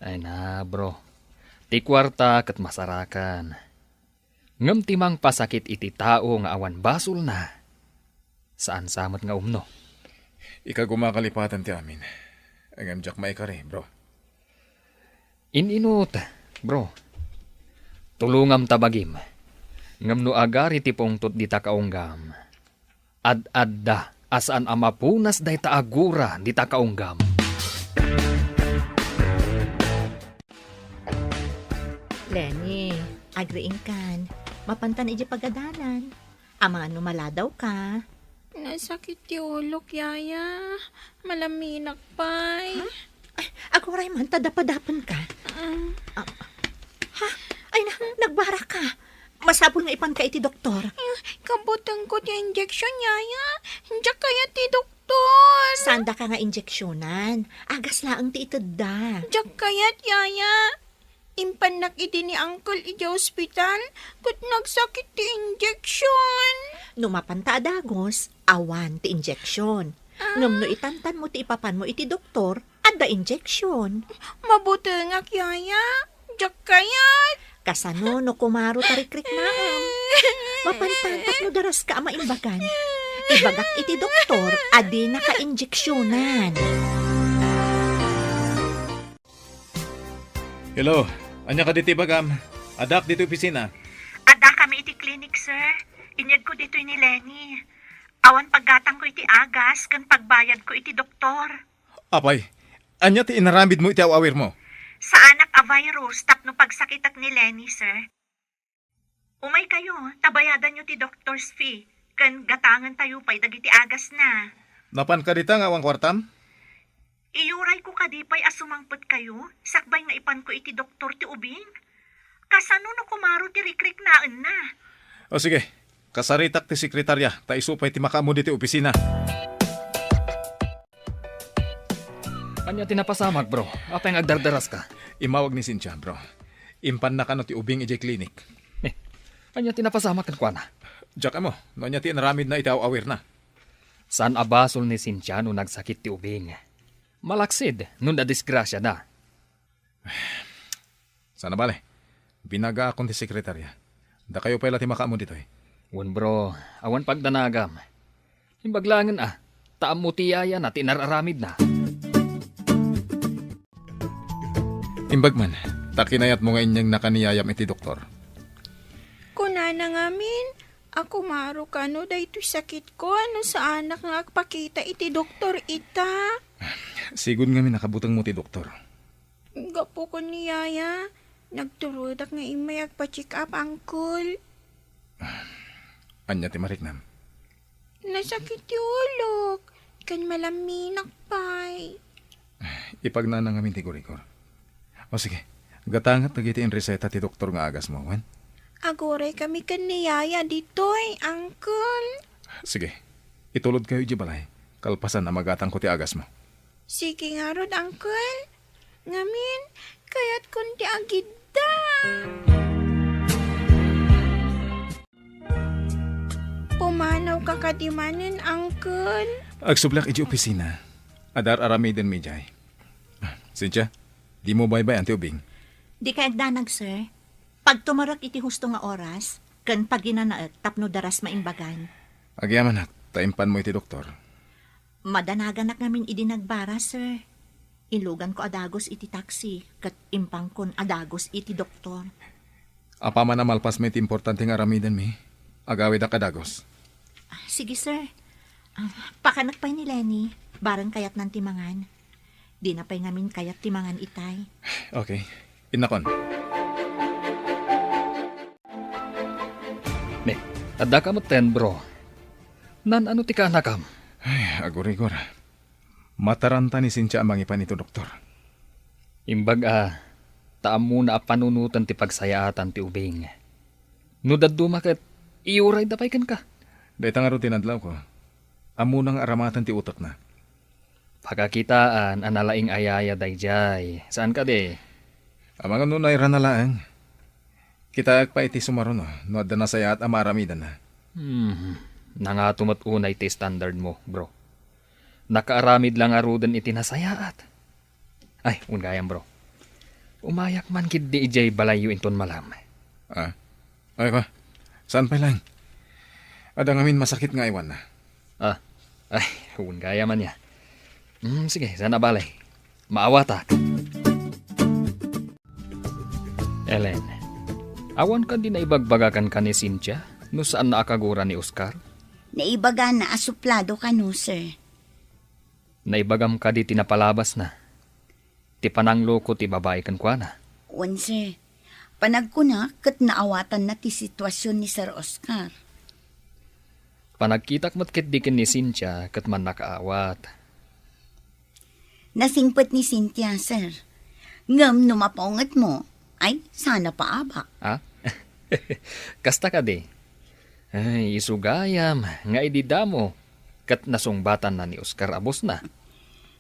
Ay na bro. Ti kwarta kat masarakan. Ngam timang pasakit iti tao nga awan basol na. Saan samot nga umno? Ika gumakalipatan ti amin. Ang amjak maikari, bro. Ininot, bro. Tulungam tabagim. Ngam no agari ti pungtot di ta kaunggam. Ad-adda asaan amapunas day ta agura di ta kaunggam. Lenny, agriing kan. Mapantan iji pagadalan. Ama ano maladaw ka. Nasakit ti ulok, yaya. Malaminak pa'y. Agoray man, tadapadapan ka. Ha? Ay, nagbara ka. Masabol nga ipan ka iti doktor. Kabutang ko ti injection, yaya. Diyak kaya ti doktor. Sanda ka nga injeksyonan. Agas laang ti itadda. Diyak kayat, yaya. Impanak iti ni uncle iti hospital. Kat nagsakit ti injection. Numapanta adagos, awan ti injeksyon. Ngam no itantan mo ti ipapan mo iti doktor, adda injeksyon. Mabuti nga, yaya. Diyak kayat. Kasano no kumaro tarikrik na mapantantak no daras ka maimbagan. Ibagak iti doktor, adi naka-injeksyonan. Hello, anya ka diti bagam. Adak dito opisina. Ada kami iti clinic, sir. Inyag ko dito ni Lenny. Awan paggatang ko iti agas, kan pagbayad ko iti doktor. Apay, anya ti inaramid mo iti awawir mo. Sa anak a virus, tapno pagsakitak ni Lenny, sir. Umay kayo, tabayadan nyo ti doctor's fee. Kan gatangan tayo pa'y dagiti agas na. Napan ka dita nga awang kwartam? Iyuray ko kadipay asumangpot kayo, sakbay nga ipan ko iti doktor ti ubing. Kasano no kumaro ti rikrik naan na. O sige, kasaritak ti sekretarya, ta isupay ti makamu diti opisina. Anya tinapasamag, bro. Apa yung agdardaras ka? Imawag ni Cynthia, bro. Impan na ka no ti ubing iti clinic. Anya tinapasamag kan kuana? Diyak mo, no anya ti inaramid na iti awawir na. Saan abasol ni Cynthia no nagsakit ti ubing? Malaksid, nun na disgrasya na. Sana bale, binaga akong ti sekretarya. Da kayo pala ti makamu dito eh. Wan bro, awan pagdanagam. Himbaglangan taam mo tiyaya na tinararamid na. Imbagman, takinayat mo nga inyang nakaniyayam iti doktor. Kunana ngamin, ako maro ka no, dahito sakit ko, ano sa anak nga agpakita iti doktor ita. Sigun nga nakabutang mo ti doktor. Gapo ko ni yaya, nagturudak nga imay agpa-check up, uncle. Anya ti mariknam. Nasakit ti ulok, kan malaminak pa'y. Ipagnana nga ti gorikor. O sige, gatangat nagiti in reseta ti doktor nga agas mo, wan? Agoray kami kan ni yaya ditoy, uncle. Sige, itulod kayo di balay. Kalpasan na magatang ko ti agas mo. Sige nga rod, uncle. Ngamin, kaya't kundi agidda. Pumanaw ka kadimanin, uncle. Agsublak iti opisina. Adar aramiden mi jay. Cynthia, di mo baybay anti ubing. Di ka agdanag, sir. Pag tumarak iti husto nga oras, kan paginanaet tapno daras maimbagan. Agyaman nak, taimpan mo iti doktor. Madanagan na namin idinagbara, sir. Ilugan ko adagos iti taxi, kat impang kon adagos iti doktor. Apa man na malpas may iti importante nga aramiden mi. Agawid ang kadagos. Sige, sir. Pakanak pa'y ni Lenny, barang kayat ng timangan. Di na pa'y ngamin kayat timangan itay. Okay, inakon. Adda ka mo ten, bro. Nan ano ti ka nakam? Ay, agor-igor. Mataranta ni Cynthia ang mangipan ito, doktor. Imbag taam muna panunutan ti pagsayaatan ti ubing. No daddumaket, iuray dapay kan ka. Dahil nga ro tinadlaw ko. Amo nang aramatan ti utak na. Pagkakitaan, analaing ayaya dayjay. Saan ka de? Amang ano na iranalaang. Kita pa iti sumaron no adda na sayat amaramidan na. Nangatumot unay ti standard mo, bro. Nakaaramid lang arudan iti nasayaat. Ay, ungayam, bro. Umayak man kid di ijay balayo inton malam. Ay ko, saan pa lang? Ada ngamin masakit nga iwan na. Ay, ungaya man niya. Sige, sana balay. Maawata. Ellen, awan ka din na ibagbagakan ka ni Cynthia no saan naakagura ni Oscar? Naibaga na asuplado ka no, sir. Naibagam ka di tinapalabas na. Ti panangloko ti babae kan kwa na. Wan, sir. Panag ko na, kat naawatan na ti sitwasyon ni Sir Oscar. Panagkitak mo't kit dikin ni Cynthia kat man nakaawat. Nasingpet ni Cynthia, sir. Ngam numapaungat mo, ay sana paaba. Ha? Kasta ka di. Ay, isugayam, nga ididamo. Kat nasungbatan na ni Oscar Abos na.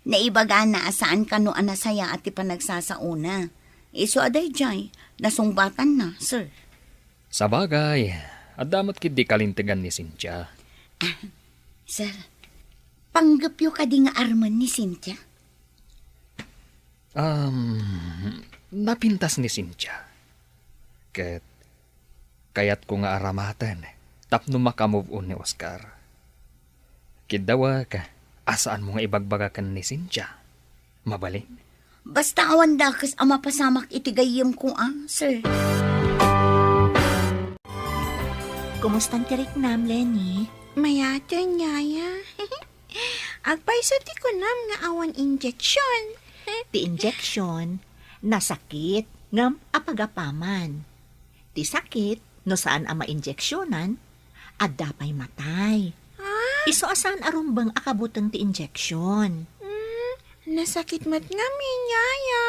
Naibaga na asaan ka no anasaya at ipanagsasauna. Iso aday jay, nasungbatan na, sir. Sa bagay, adamot kit di kalintigan ni Cynthia. Sir, panggapyo ka di nga arman ni Cynthia? Napintas ni Cynthia. Kayat ko nga aramatan, tapno makamove on ni Oscar. Kidawa ka, asaan mo nga ibagbaga ni Cynthia? Mabalin? Basta awan dakas ama pasamak itigayim ko sir. Kumusta ang tirik nam, Lenny? Mayata nyaya. Agpay sa ti ko nam nga awan injection. Ti injection, nasakit, ngam apagapaman. Ti sakit, no saan ama injeksyonan, adda pa'y matay. Iso asan arumbang akabutang ti injection. Nasakit mat nga nyaya.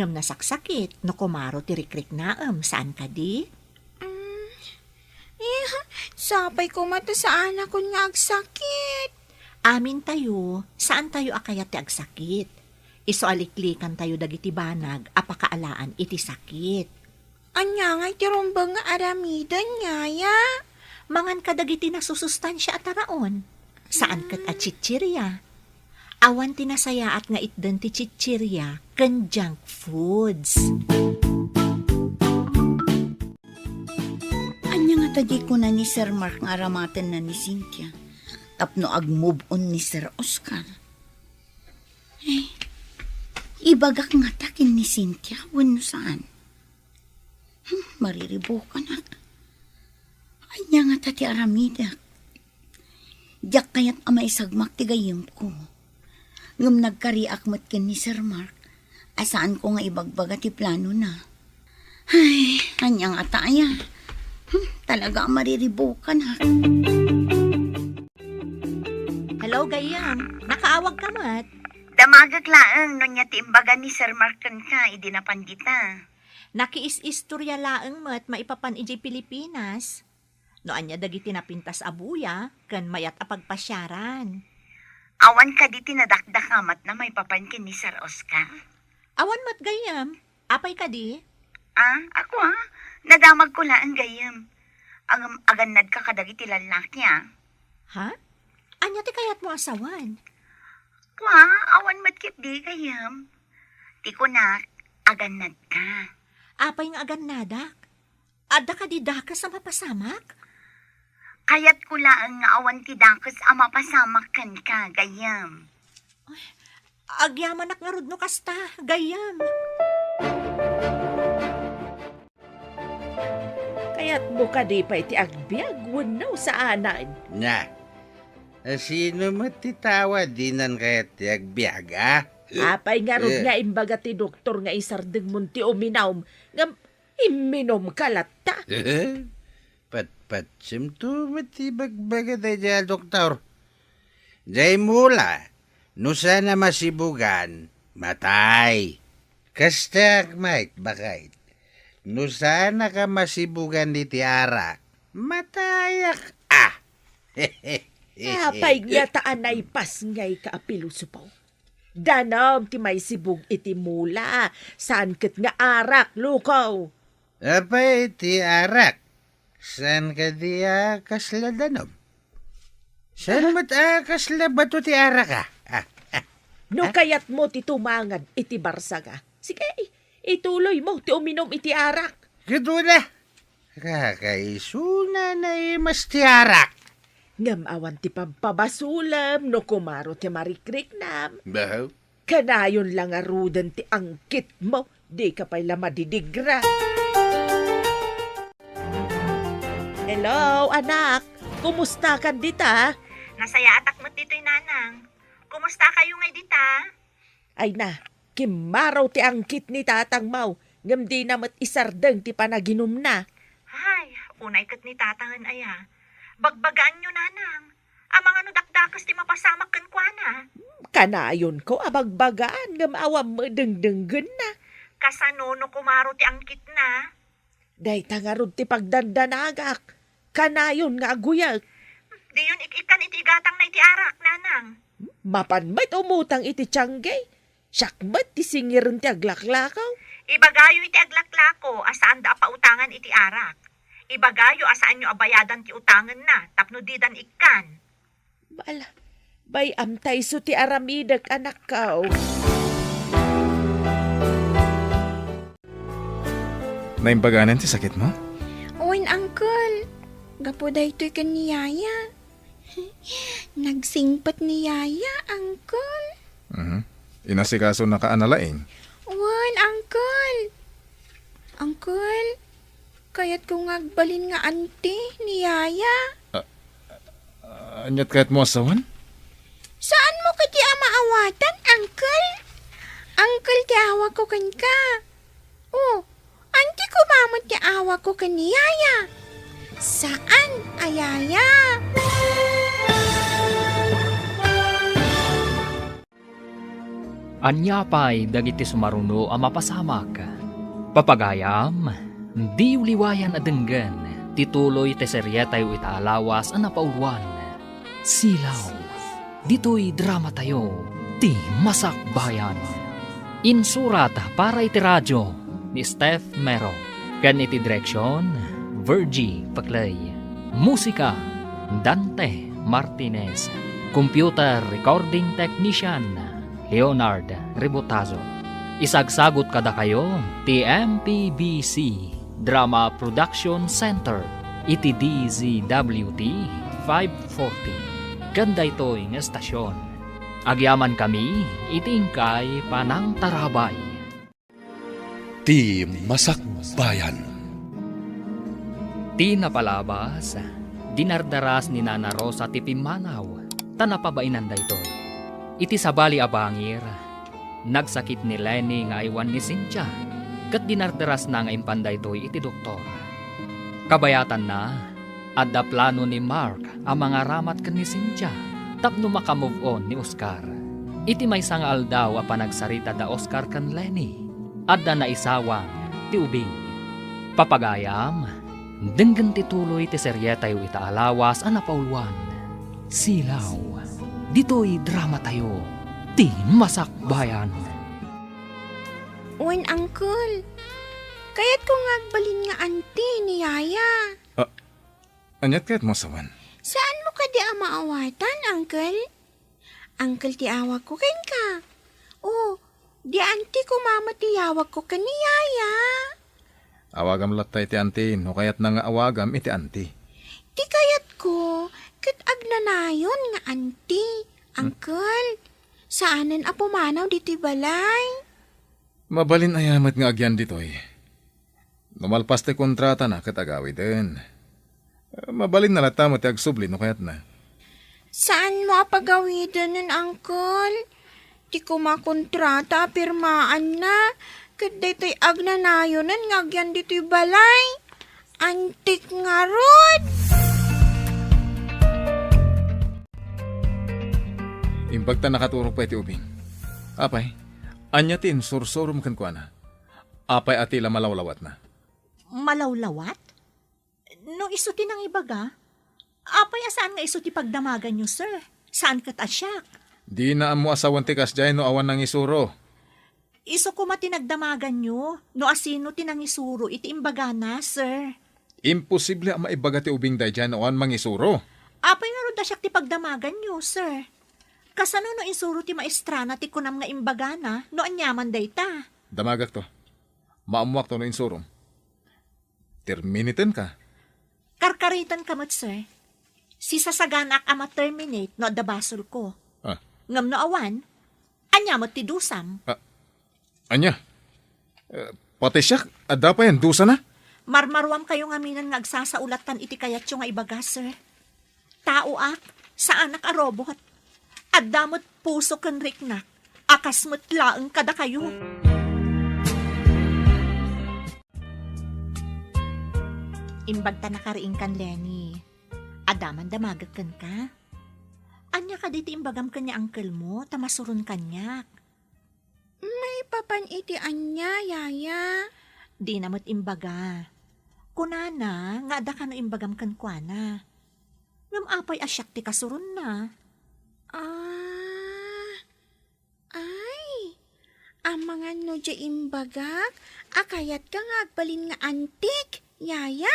Ngam nasaksakit, no kumaro ti rikrik naam, saan ka di? Sapay ko mata sa anak ko nga agsakit. Amin tayo, saan tayo akayat ti agsakit? Iso aliklikan tayo dagiti banag, apakaalaan iti sakit. Anya nga tirumbang nga aramidan nyaya. Mangan ka dagiti nasusustansya at taraon. Saan kat at chichirya? Awan tinasaya at nga itdan ti chichirya, ken junk foods. Anya nga tadi ko na ni Sir Mark nga aramatan na ni Cynthia. Tapno ag-move on ni Sir Oscar. Ibagak nga takin ni Cynthia, wano saan? Mariribukan at. Anya nga tati aramidak. Diyak kayat amay sagmak tigayim ko. Ngam nagkariak mat ken ni Sir Mark. Asaan ko nga ibagbaga ti plano na. Ay, anya nga taya. Talaga mariribukan ha. Hello, gayam. Nakaawag ka mat. Damagag laang no niya tiimbaga ni Sir Marken ka, idinapandita. Nakiis-istorya laang mat maipapan iji Pilipinas. No anya dagiti napintas abuya, ken mayat apagpasyaran. Awan ka di tinadakdakamat na may papankin ni Sir Oscar. Awan mat gayam. Apay ka di? Ako nadamag ko laang gayam. Ang aganad ka kadagiti lalaki Ha? Anya ti kayat mo asawan? Awan matkit di gayam. Ti ko na, aganad ka. Apay nga aganadak? Adda ka di dakas sa mapasamak? Kayat ko laang nga awan ti dakas ama pasamak kan ka, gayam. Agyaman nga rudno kasta, gayam. Kaya't buka di pa iti agbyag, wanaw sa anan. Na, sino matitawa dinan kaya tiyag biyaga? Apay nga rod nga imbaga ti doktor nga isardeng munti uminaw, nga iminom kalata. Pat simto matibagbaga tayo doktor. Jay mula, no sana masibugan, matay. Kastak Mike bakait. No sana ka masibugan ni tiara, matayak Apay nga taan ay pas ngay kaapilusupaw. Danam ti may sibug iti mula, saan ket nga arak, lukaw. Apay ti arak, san ka di kasladanom? San mat kasla bato ti arak ka? No kayat mo ti tumangad iti barsaga. Sige, ituloy mo ti uminom iti arak. Gito na. Kakaisuna na mas ti arak. Ngam awan ti pampabasulam no kumaro ti marikrik nam. Bahaw? Kanayon lang arudan ti angkit mo, di ka pala madidigra. Hello, anak. Kumusta ka dita? Nasaya atak mo dito'y nanang. Kumusta kayo ngay dita? Ay na, kimaraw ti angkit ni tatang mau. Ngam di namat isardeng ti panaginom na. Hay, unay kat ni tatangan aya. Bagbagaan nyo, nanang. Ang mga nudakdakas ti mapasamak kan kuana. Kanayon ko abagbagaan ngam awam mo dengdenggen na. Kasano no kumaro ti angkit na. Day tangarod ti pagdandanagak. Kanayon nga aguyak. Di yun ikan iti gatang na iti arak, nanang. Mapanmat umutang iti tiyangge. Syakmat ti singirin ti aglaklakaw. Ibagayo iti aglaklako asaan da pautangan iti arak. Ibagayo asaan nyo abayadan ti utangan na tapno didan ikan. Bala, bay amtay so ti aramidag anak kao. Naimbaganan ti sakit mo? Owen, Uncle. Gapo da ito'y kaniyaya. Nagsingpat ni Yaya, Uncle. Inasikaso na kaanalaing. Owen, Uncle. Uncle, kaya't kung agbalin nga ante ni Yaya. Anyat kahit mo asawan? Saan mo kati maawatan, Uncle? Uncle, ti awa ko kan ka. Oh, anti ko mamot ti awa ko kan ni Yaya. Saan, Ayaya? Anyapay dagiti sumaruno a mapasamak. Papagayam, di uliwayan adenggan, tituloy te serye tayo itaalawas a napauluan. Silaw, dito'y drama tayo, ti Masak Bayan. Insurat para iti radyo ni Steph Mero. Kan iti direksyon, Virgie Paclay. Musika, Dante Martinez. Computer Recording Technician, Leonard Rebotazo. Isagsagot kada kayo, TMPBC Drama Production Center, iti DZWT 540. Ganda ito'y ng estasyon. Agyaman kami, itingkay panang tarabay. Ti Masak Bayan. Ti napalabas, dinardaras ni Nana Rosa ti Pimanaw, tanapabainan da ito. Iti sabali abangir, nagsakit ni Lenny nga iwan ni Cynthia, kat dinardaras na nga impanday ito iti doktor. Kabayatan na, adda plano ni Mark ang mga ramat kan ni Cynthia, tapno makamove on ni Oscar. Iti may sangal daw a panagsarita da Oscar kan Lenny, adda na isawang ti ubing. Papagayam, denggan ti tuloy ti serye tayo itaalawas a napauluan. Silaw, dito'y drama tayo, ti Masak Bayan. Owen, Uncle. Kaya't kung agbalin nga ante ni Yaya. Anyat kahit mo asawan? Saan mo ka di maawatan, Uncle? Uncle, ti awag ko ken ka. Oh, di anti ko mama ti awag ko kan ni Yaya. Awagam latay ti anti, no kayat na nga awagam iti anti. Di kayat ko, kat agnanayon nga anti. Uncle, saanan a pumanaw diti balay? Mabalin ayamat nga agyan ditoy. Numalpas ti kontrata na kat agawi din. Mabalin na lata mo ti agsubli no kayat na. Saan mo apagawidan nun, Uncle? Di ko makontrata, pirmaan na. Kat dito'y agnanayonan nga agyan dito'y balay. Antik nga rod. Impagta nakaturok pa iti ubing. Apay, anyatin sursurum kan kuana. Apay atila malawlawat na. Malawlawat? No iso ti nang ibaga? Apay asaan nga iso ti pagdamagan nyo, sir? Saan kat asyak? Di na mo asawan ti kasjay no awan ng isuro. Iso ko matinagdamagan nyo, no asino tinangisuro iti imbaga na, sir. Imposible ang maibaga ti ubing day dyan no awan mang isuro. Apay nga ron dasyak ti pagdamagan nyo, sir. Kasano no isuro ti maestrana ti kunam nga imbaga na, no anyaman day ta. Damagak to. Maamuak to no insurom. Terminitin ka. Karkaritan kamot, sir. Si sasaganak ama terminate no adabasol ko. Ngam no awan, anyamot ti dusam. Anya? Pati siya, adda pa yan, dusa na? Marmarwam kayo nga minan nga agsasaulatan iti kayat yung nga ibaga, sir. Tao ak, sa anak a robot. Addamot puso kan riknak, akasmot laeng kada kayo. Imbagta na kariing kan Lenny. Adaman damagakan ka. Anya ka diti imbagam kanya uncle mo, tamasuron kanyak. May papan iti anya, yaya. Di namot imbaga. Kunana, nga ada ka no imbagam kan kuana. Ngam apay asyak ti kasurun na. Ay, ang mga no dya imbagak, akayat ka nga agbalin nga antik, yaya.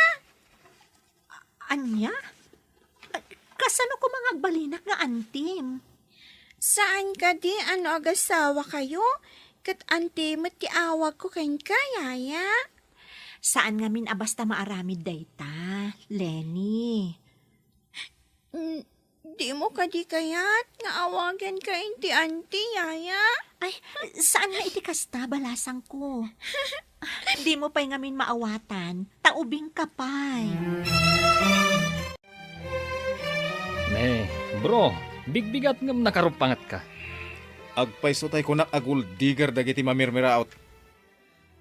Anya? Kasano ko mga agbalinak nga antim? Saan ka di, ano agasawa kayo? Kat antimot ti awag ko ken ka, yaya. Saan nga min abasta maaramid dayta, Lenny? Di mo ka di kayat, nga awagan ka inti anti, yaya. Ay, saan nga iti kasta balasang ko? Di mo pa'y ngamin maawatan, taubing kapay. Ne, bro, bigbigat ngam nakarupangat ka. Agpaiso tay ko na agul digger dagiti mamirmiraot.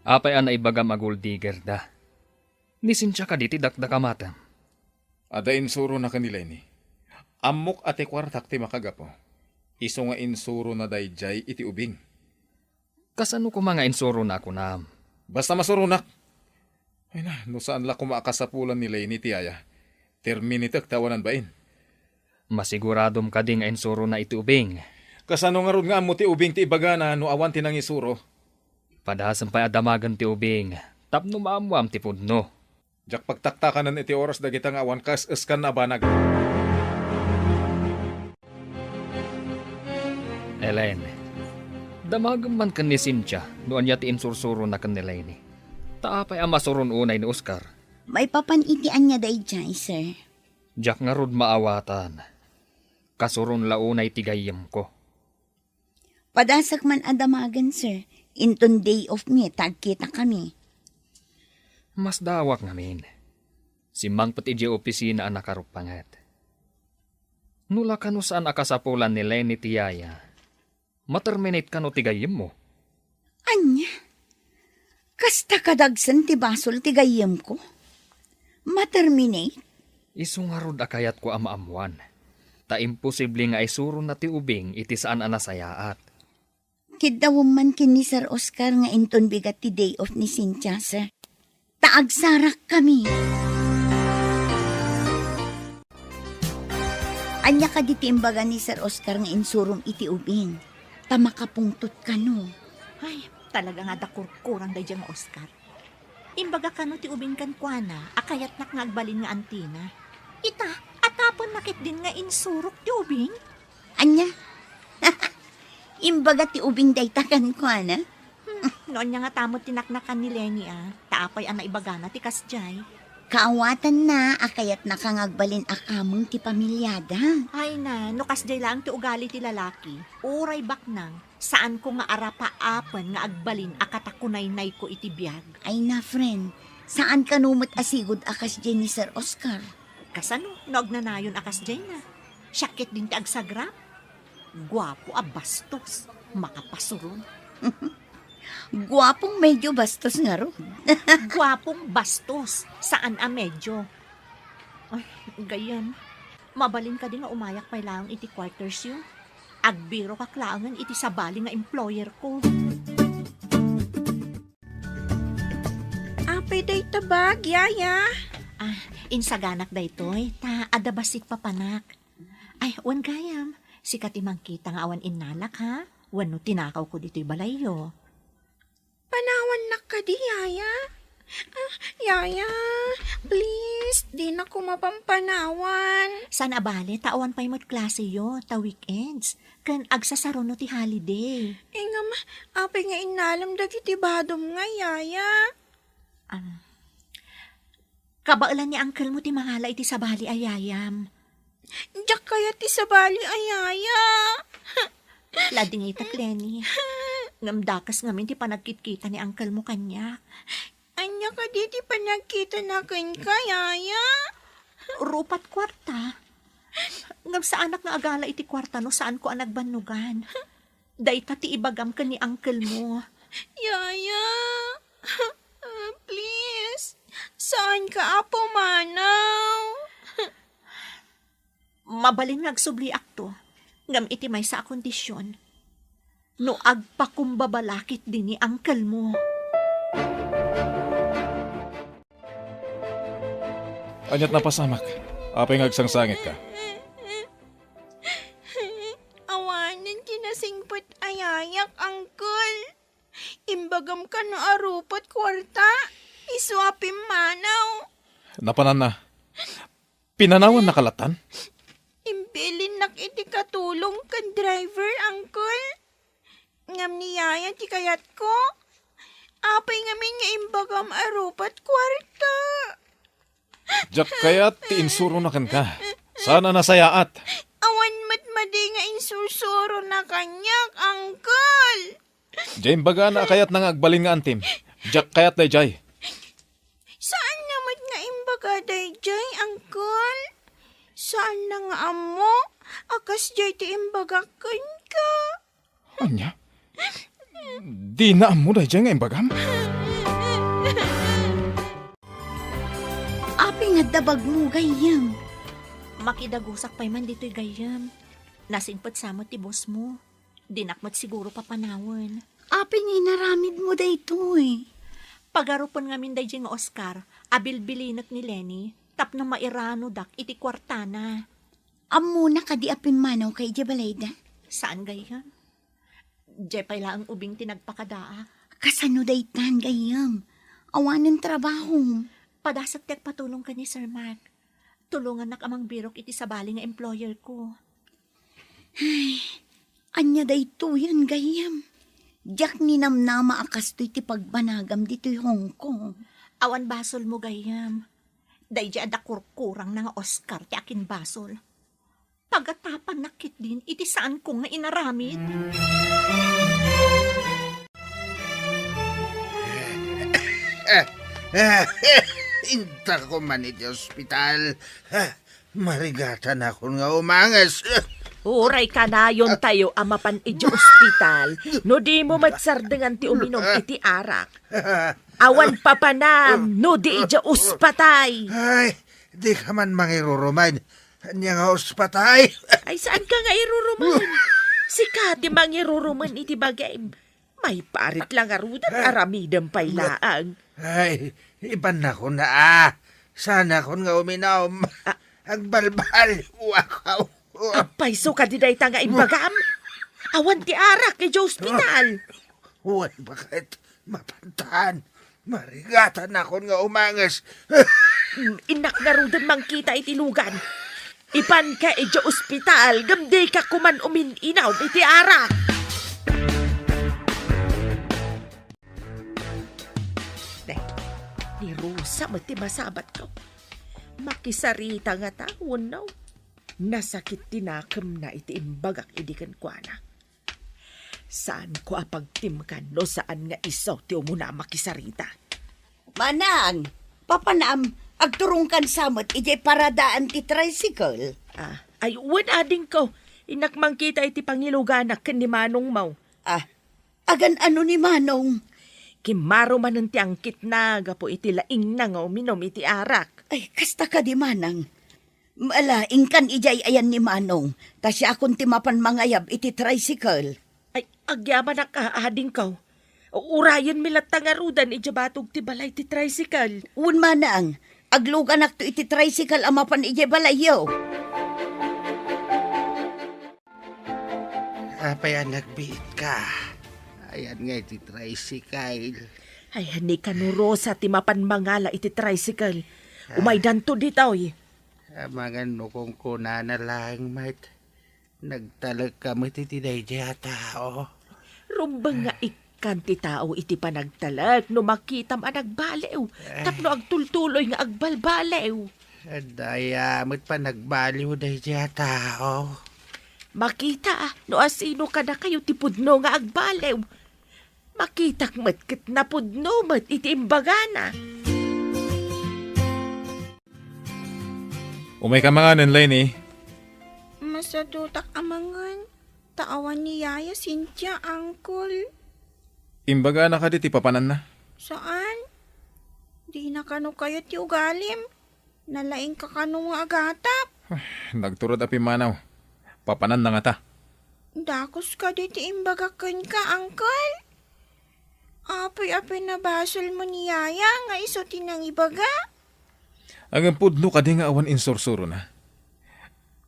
Apay ana ibagam agul digger da. Nisincha ka diti dakdakamata. Ada insuro na kanila ni. Amok ate kwartak ti makagapo. Iso nga insuro na dayjay iti ubing. Kasano ko mga insuro na ako na? Basta masurunak. Ay na, no saan la kumakasapulan nila ni tiyaya. Terminitek tawanan bain. Masiguradom ka ding insuro na iti ubing. Kasano nga ron nga amo ti ubing ti ibagana no awan ti nang isuro. Padasam pa'y adamagan ti ubing. Tapno maamuam ti pudno. Jak pagtaktakanan iti oras dagita nga awan kas eskan na banag. Ellen, damagam man kan ni Cynthia noan niya ti insursuro na kan ni Lenny. Taapay ang masuron unay ni Oscar. May papan iti anya dayjay, sir. Jak nga rod maawatan. Kasuron launay tigayam ko. Padasak man adamagan, sir. Inton day of me, tagkita kami. Mas dawak ngamin. Si Mang pati di opisina ang nakarupangat. Nula kano saan akasapulan ni Lenny tiyaya. Materminate kano tigayim mo. Anya? Kasta kadagsan ti basol ti gayem ko? Materminate? Isungarod akayat ko amaamuan. Ta imposible nga isuro na ti ubing iti saan anasayaat. Kidawom man kin ni Sir Oscar nga inton bigat ti day off ni Cynthia, sir. Taagsarak kami. Anya ka diti imbaga ni Sir Oscar nga insurom iti ubing. Tamakapungtot ka no. Ay, talaga nga dakurkurang day dyan Oscar. Imbaga ka no ti ubing kan kuana, akayat nak nga agbalin nga antina. Ita, atapon nakit din nga insurok ti ubing? Anya? Imbaga ti ubing daytakan ko, ana? Noon niya nga tamot tinaknakan ni Lenny taapay ang naibagana ti kasjay. Kaawatan na, akayat nakangagbalin akamong ti pamilyada. Ay na, no kasjay lang ti ugali ti lalaki. Uray baknang, saan ko nga arapaapan nga agbalin akatakunay-nay ko iti biyag. Ay na, friend, saan ka numot asigod akas dyan ni Sir Oscar? Kasano, noog na nayon akasjay na. Syakit din ti agsagrap. Guwapo bastos, makapasuron. Guwapong medyo bastos nga ron. Guwapong bastos, saan medyo? Ay, gayan. Mabalin ka din nga umayak pa lang iti quarters yun. Agbiro ka klangan iti sabali nga employer ko. Apay day tabag, yaya. Insaganak daytoy, ta adabasit papanak. Ay, wan gayam. Sikat imangkita nga awan inalak ha. Wano tinakaw ko dito'y balayo. Panawan na ka di, yaya. Yaya, please, di na ko mapampanawan. San abale, tawan pa'y mo't klase yo, ta weekends. Kan agsasaron no ti holiday. Nga ma, apay nga inalam dagiti badom nga, yaya. Kabailan ni uncle mo ti mangala iti sabali ayayam. Diyak kaya ti sabali ayaya. Lading itak, Lenny. Ngamdakas ngamin ti panagkit-kita ni uncle mo kanya. Anya ka di ti panagkita na ka, yaya. Rupat kwarta. Ngam sa anak nga agala iti kwarta no saan ko anagbanugan. Dayta ti ibagam ka ni uncle mo. Yaya, please, saan ka apo manaw? Mabalin nagsubli akto, ngam iti may sa kondisyon. No agpakumbabalakit din ni angkel mo. Anyat na pasamak. Apay ngagsangsangit ka. Awanan kinasingpot ayayak, Uncle. Imbagam ka no arupot kwarta. Iswapim manaw. Napanan na. Pinanawan na kalatan? Imbilin nak iti katulong kan driver, Uncle. Ngam niyaya ti kayat ko. Apay ngamin nga imbagam arupat kwarta. Jak kaya ti insuro na kan ka. Sana nasayaat. Awan matmadi nga insusuro na kanyak, Uncle. Jay baga na kayat nang agbalin nga antim. Jak kayat day jay. Saan naman nga imbaga dayjay, Uncle? Saan na nga amo? Akas jay ti imbaga ka. Anya? Di na mo day jay nga imbagam? Api nga dabag mo, gayam. Makidagusak pa'y man dito'y gayam. Nasinpot samot ti boss mo. Dinakmat siguro papanawan. Api nga inaramid mo dayto eh. Pagarupon ngamin day nga Oscar, abilbilinak ni Lenny, tapno mairano dak iti kwartana. Amo na kadi apin manaw kay Jabalayda. Saan gayam? Jepay lang ang ubing tinagpakadaa. Kasano daytan, gayam. Awanan trabaho. Padasat tek patulong ka ni Sir Mark. Tulungan nak amang birok iti sabali nga employer ko. Anya dayto yan, gayam. Diyak ni namnama akas to'y ti pagbanagam dito'y Hong Kong. Awan basol mo gayam. Day di ada kurkurang na nga Oscar ti akin basol. Pagatapan nakit din iti saan ko nga inaramid. Inta ko man iti ospital. Marigatan ako nga umangas. Uray ka na yon tayo amapan iti ospital. No di mo matsardengan ti uminom iti arak. Awan papanam, no di iti ospatay. Ay, di ka man mangiruruman. Anya nga ospatay. Ay saan ka nga iruruman? Sikat di mangiruruman iti bagay. May parit lang arudan aramidam pay laang. Ay, iban na ko na Sana kon nga uminom. Ang balbal. Wakaw. Apay so ka di day nga imbagam. Awan ti arak iti ospital. Uwan bakit mapantahan. Marigatan ako nga umangas. Inak nga rudan mangkita iti lugan. Ipan ka iti ospital, gamday ka kuman uminaw iti arak. Ni Rosa mati masabat ko. Makisarita nga tawon naw. Nasakit tinakam na iti imbagak idikan kwa na. Saan ko apagtimkan no saan nga isaw ti umuna makisarita? Manang, papanam, agturungkan samot ijay paradaan ti tricycle. Ay wala din ko. Inak mangkita iti pangiluganak ken ni Manong Maw. Agan ano ni Manong? Kimaro man ang tiangkit na gapo iti laing na nga uminom iti arak. Ay, kasta ka di Manang. Malaing kan ijay ayan ni Manong. Ta siya akong timapan mangayab iti tricycle. Ay, agyaman na kaading ko. Urayan milat tangarudan ijabatog ti balay ti tricycle. Un Manang, aglugan akto iti tricycle amapan ijay balayo. Apay nagbiit ka. Ayan nga iti tricycle. Ay, hani ka no Rosa ti mapan mangala iti tricycle. Umaydan to ditoy. Mga nukong kuna na lang, mate. Nagtalag kami titiday diya tao. Rumbang nga ikan ti tao iti panagtalag no makitam ang nagbalew. Tapno agtultuloy nga agbalbalew. Daya, mo't pa nagbaliw day diya tao. Makita no asino ka na kayo ti pudno nga agbalew. Makitak matkit na pudno mat iti imbagana. Umay ka mga nun, Lenny. Masadutak amangan. Taawan ni Yaya, Cynthia, Uncle. Imbaga na ka di ti papanan na. Saan? Di na kano kayo ti ugalim. Nalaing ka kano nga agatap. Nagturod api manaw. Papanan na nga ta. Dakos ka dito imbagakan ka, Uncle. Apay-apay na basol mo ni Yaya nga isutin ng ibaga. Ang pudno ka di nga awan insursuro na.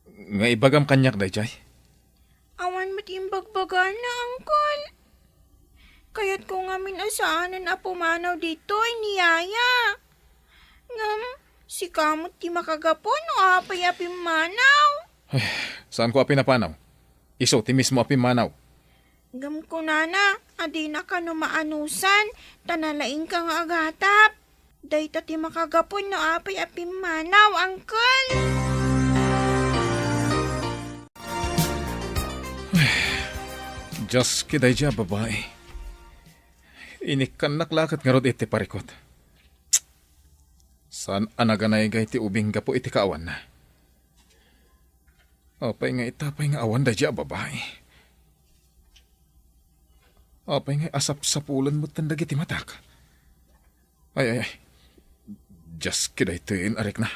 Nga ibagam kanyak dayjay. Awan mo't imbagbaga na, Uncle. Kaya't ko nga minasaanan na pumanaw dito ni Yaya. Ngam, si kamot ti makagapon o apay-apay manaw. Saan ko api napanaw? Iso, ti mismo api manaw. Ngam ko nana, adi na ka no maanusan, tanalaing ka nga agatap. Dayta ti makagapon no apay-apay manaw, Uncle. Diyos kiday dya, babae. Inikan naklakat nga rod iti parikot. Saan anaganay gay ti ubing gapo iti kaawan na? Apay nga itapay nga awan da dya, babae. Apay nga asap sa pulan mo tandag iti matak. Ay. Diyos kiday tiin, arik na.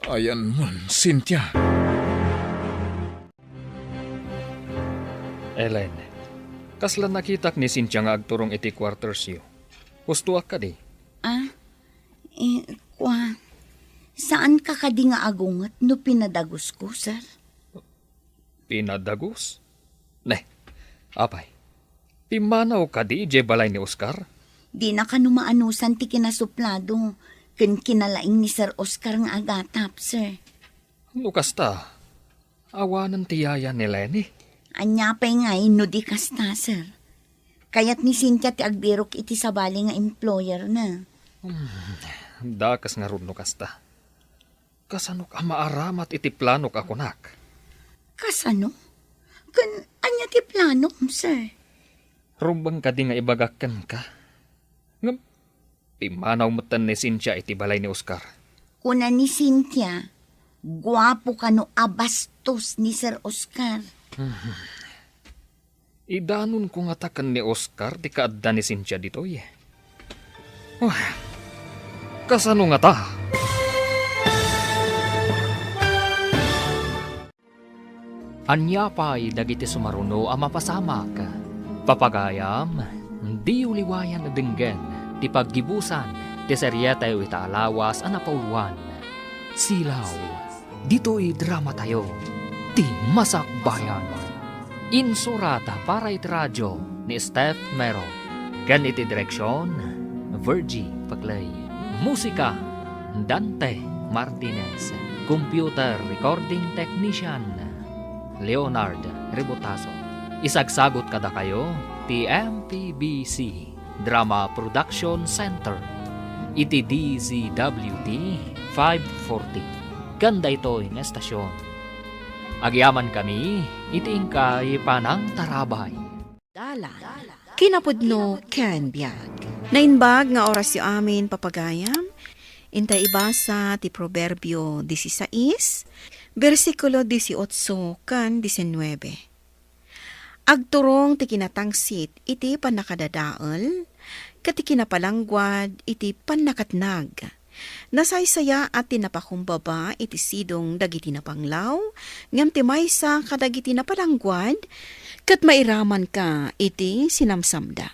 Ayan mon, Cynthia. Ellen, kasla nakitak ni Cynthia nga agturong iti quarters yu. Husto ka di. Saan ka kadi nga agungat no pinadagos ko, sir? Pinadagos? Ne, apay. Pimanaw ka di, je balay ni Oscar? Di na ka numaanusan ti kinasuplado. Ken kinalaing ni Sir Oscar nga agatap, sir. Lukas ta, awanan ti Yaya ni Lenny. Anyapay nga no di kasta, sir. Kaya't ni Cynthia ti agbirok iti sabali nga employer na. Dakas nga ron lukas ta. Kasanok ang maaramat iti planok ako nak. Kasano? Kan anya ti plano, sir? Rumbang ka di nga ibagakan ka. Ngam, pimanaw mo tan ni Cynthia iti balay ni Oscar. Kuna ni Cynthia, guwapo ka no abastos ni Sir Oscar. Idanon ko nga takan ni Oscar di kaadda ni Cynthia dito eh. Kasano nga ta? Anya pa'y dagiti sumaruno ang mapasamak. Papagayam, di uliwayan na dinggen, ti paggibusan, ti seryeta yu itaalawas ang napauluan. Silaw, dito'y drama tayo, ti Masakbayan. Insurata para iti radyo ni Steph Mero. Gan iti direksyon, Virgie Paglay. Musika, Dante Martinez. Computer Recording Technician, Leonard Rebotaso. Isagsagot kada kayo, TMPBC Drama Production Center. Iti DZWT 540. Ganda ito yung estasyon. Agyaman kami, iting kay Panang Tarabay. Dala. Kinapudno ken biag. Nainbag nga oras yu amin papagayam. Intay ibasa ti Proverbio 16, versikulo 18 kan 19. Agturong ti kinatangsit iti panakadadaol, kati kinapalangguad iti panakatnag. Nasaysaya at tinapakumbaba iti sidong dagiti napanglaw, ngam ti maysa kadagiti napalangguad, kat mairaman ka iti sinamsamda.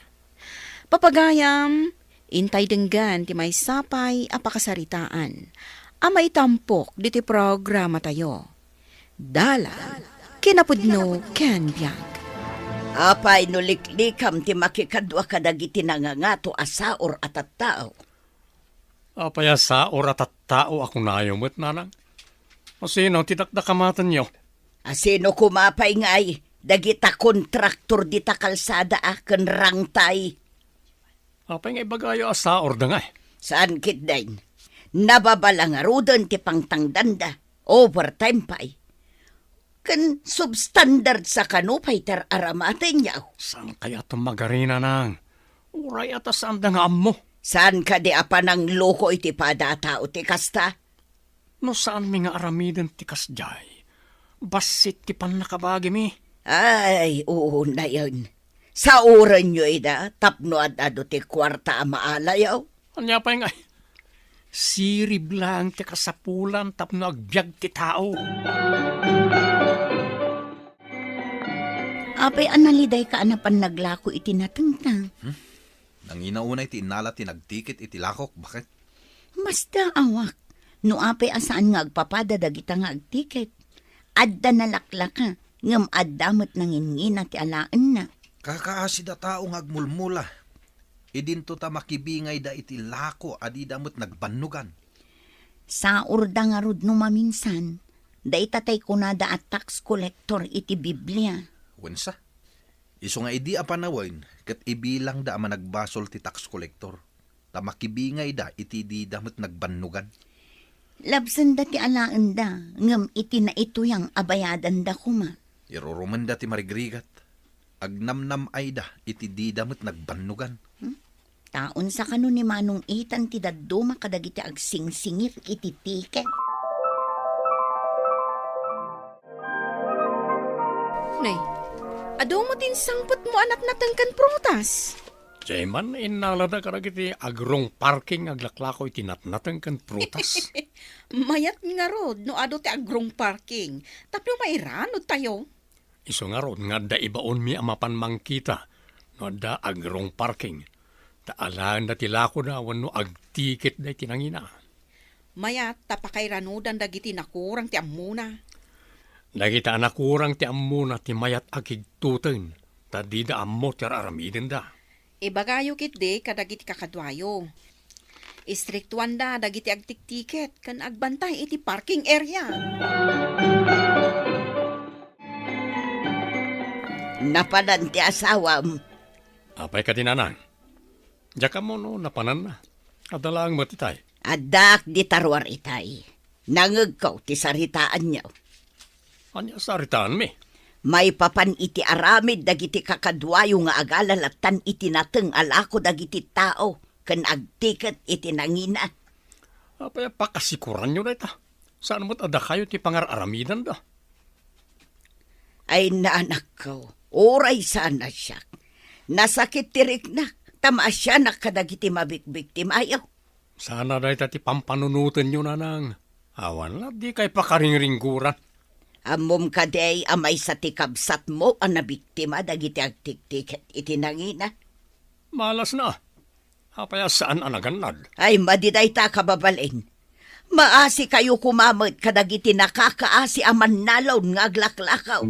Papagayam, intay denggan ti maysapay apakasaritaan, amay tampok diti programa tayo. Dala, kinapudno ken biag. Apay no liklikam ti makikadwa kadagiti nangangato asaor at tao. Apaya sa orat at tao ako nayomot, nanang. O sino, tidakdakamatan nyo? Asino kumapay ngay, dagita kontraktor dita kalsada aken rangtay. Apay nga ibagayo asa or da nga eh. Saan kitdain? Nababalang arudan ti pangtangdanda, overtime pay. Kan substandard sa kanupay tar aramatin yaw. Saan kaya itong magarina nang? Uray atas saan da nga ammo? Saan ka di apa ng loko iti padatao ti kasta? No saan mi nga aramiden ti kasjay? Basit ti pan nakabagi mi. Ay, oo na yun. Sa oran nyo ida, tapno at ado ti kwarta amaalayaw. Anya pa nga eh. Sirib lang ti kasapulan tapno agbyag ti tao. Apay analiday ka anapan naglako iti natengtang. Nanginaunay ti inala ti nagtikit iti lakok. Bakit? Basta awak. No apay asaan nga agpapada dagita nga agtiket. Adda nalaklaka. Ngam addamot nangingina ti alaan na. Kakaasid a tao nga agmulmula. Idinto ta makibingay da iti lako adi damot nagbannugan. Sa urda nga rod no maminsan. Da itatay ko na da at tax collector iti Biblia. Wensa? Iso nga idi a panawain ket ibilang da ama nagbasol ti tax collector. Ta makibingay da iti di damot nagbannugan. Labsan da ti alaan da. Ngam iti na ito yang abayadan da kuma. Iruruman da ti marigrigat. Agnamnam ay da iti di damot nagbannugan. Taon sa kano ni Manong Itan ti daduma kadagiti agsingsingir iti tiket. Nay, ado mo din sangpot mo anak natangkan prutas. Jayman, inalada ka iti agrong parking aglaklako iti natnatang kan prutas. Mayat nga rod, no ado ti agrong parking. Tapno mairanod tayo. Iso nga ron nga da ibaon mi amapan mangkita no da agrong parking. Taalaan da tilako na wano agtikit da itinangina. Mayat tapakairanudan dagiti nakurang ti ammuna. Dagita nakurang ti ammuna ti mayat agigtuten. Tadi da ammo ti aramiden da. Ibagayo kit de kadagiti kakadwayo. Istriktuan da dagiti agtiktiket kan agbantay iti parking area. Napadan ti asawam. Apay ka tinanang. Diyaka mo no napanan na. Adalang matitay. Adak di tarwar itay. Nangagkaw ti saritaan niyo. Anya saritaan mi. May papan iti aramid dagiti kakadwayo nga agalalatan iti nateng alako dagiti tao. Kan agtiket iti nangina. Apay pakasikuran nyo na ita. Saan mo't ada kayo ti pangararamidan da? Ay naanak ko. Oray sana siya. Nasakit tirik na. Tama siya nakadagiti mabikbiktim ayaw. Sana da ita ti pampanunutan nyo na nang. Awan na di kay pakaringringguran. Amom kaday amay sa tikabsat mo ang nabiktima dagiti agtiktiket iti nangina. Malas na. Apaya saan anaganad? Ay madiday ta kababalin. Maasi kayo kumamot kadagiti nakakaasi aman nalaw nga aglaklakaw.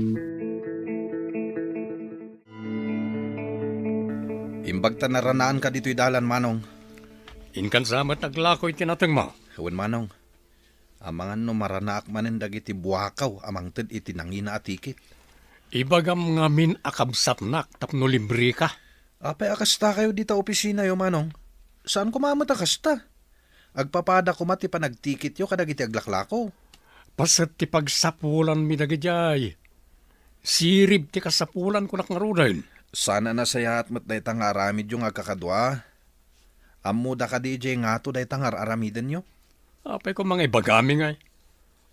Imbag ta naranaan ka dito'y dalan, Manong. Inkan samat naglakoy tinatang mo. Huwin, Manong. Amangan no maranaak manen dagiti buwakaw amang ted iti nangina atikit. Ibagam nga min akabsatnak tapno libre ka. Apay akasta kayo dita opisina yo, Manong. Saan kumamot akasta? Agpapada ko mati pa nagtikit yo kadagiti aglaklako. Pasat ti pagsapulan mi dagijay. Sirib ti kasapulan ko nakngarudan. Sana nasayahat mo't day tangar aramid yung agkakadwa. Amuda ka DJ nga to day tangar aramiden nyo. Apay ko mga ibagami ngay.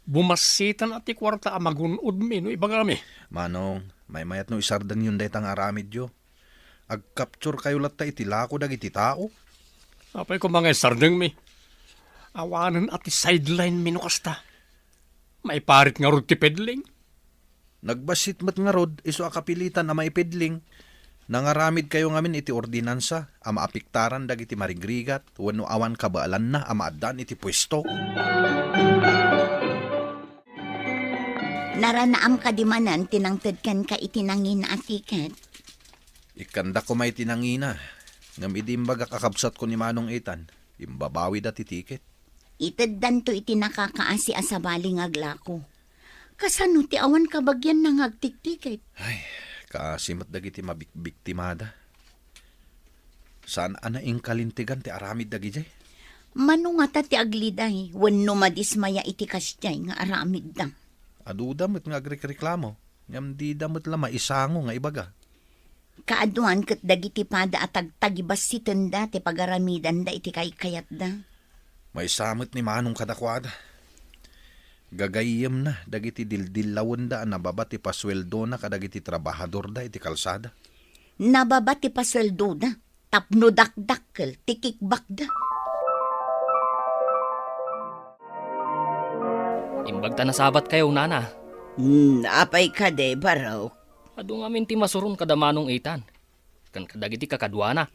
Bumasitan at ti kwarta amagunod mi no ibagami. Manong, may mayat no isardan yun day tangar aramid yo. Agkapture kayo latta itilako dagiti tao. Apay ko mga isardeng mi. Awanan at ti sideline mi no kasta. May parit nga rod ti pedling. Nagbasit mat nga rod, iso akapilitan na maipidling. Nangaramid kayo ngamin iti ordinansa, ama apiktaran dagiti marigrigat, wano awan kabaalan na, ama adan iti pwesto. Naranaam ka di manan tinangtad kan ka itinangin na atiket. Ikanda ko may tinangina, ngam idimbag kakabsat ko ni Manong Itan, imbabawi dati tiket. Itaddan to iti nakakaasi asabali nga aglako. Kasano ti awan kabagyan na ngagtiktiket? Ay, kaasimat dagiti mabikbiktimada. Saan anaing kalintigan ti aramid dagiti? Mano nga ta ti agliday, wano madismaya iti kasyay nga aramid da. Adudamot nga agreklamo, ngam di damot la maisango nga ibaga. Kaaduan kat dagiti pada at tagtagibas si tanda ti pagaramidan da iti kayat da. May samot ni Manong kadakwada. Gagayem na dagiti dildilawon da nababa ti pasweldo na kadagiti trabahador da iti kalsada. Nababa ti pasweldo da, tapno dakdakkel ti kikbak da. Imbag ta nasabat kayo, nana. Apay ka de, baraw. Adu ngamin ti masuron kada manong itan. Kan kadagiti kakadwana.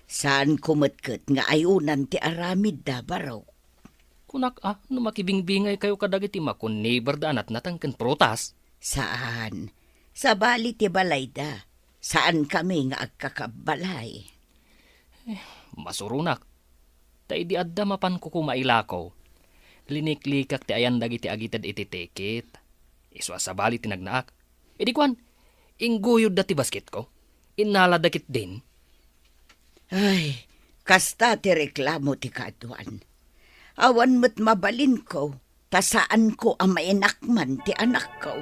Saan kumatkat nga ayunan ti aramid da, baraw? Kunak no makibingbingay kayo kadagiti makun neighbor da anat natangken protas. Saan? Sa bali ti balay da. Saan kami nga agkakabalay? Masurunak. Ta idi adda mapan ko kumailakaw. Liniklikak ti ayan dagiti agitad iti tekit. Iswa sa bali tinagnaak. Idi kwan, ingguyod da ti basket ko. Inala dakit din. Ay, kasta ti reklamo ti kaduan. Awan mo't mabalin ko, tasaan ko ang mainakman ti anak ko.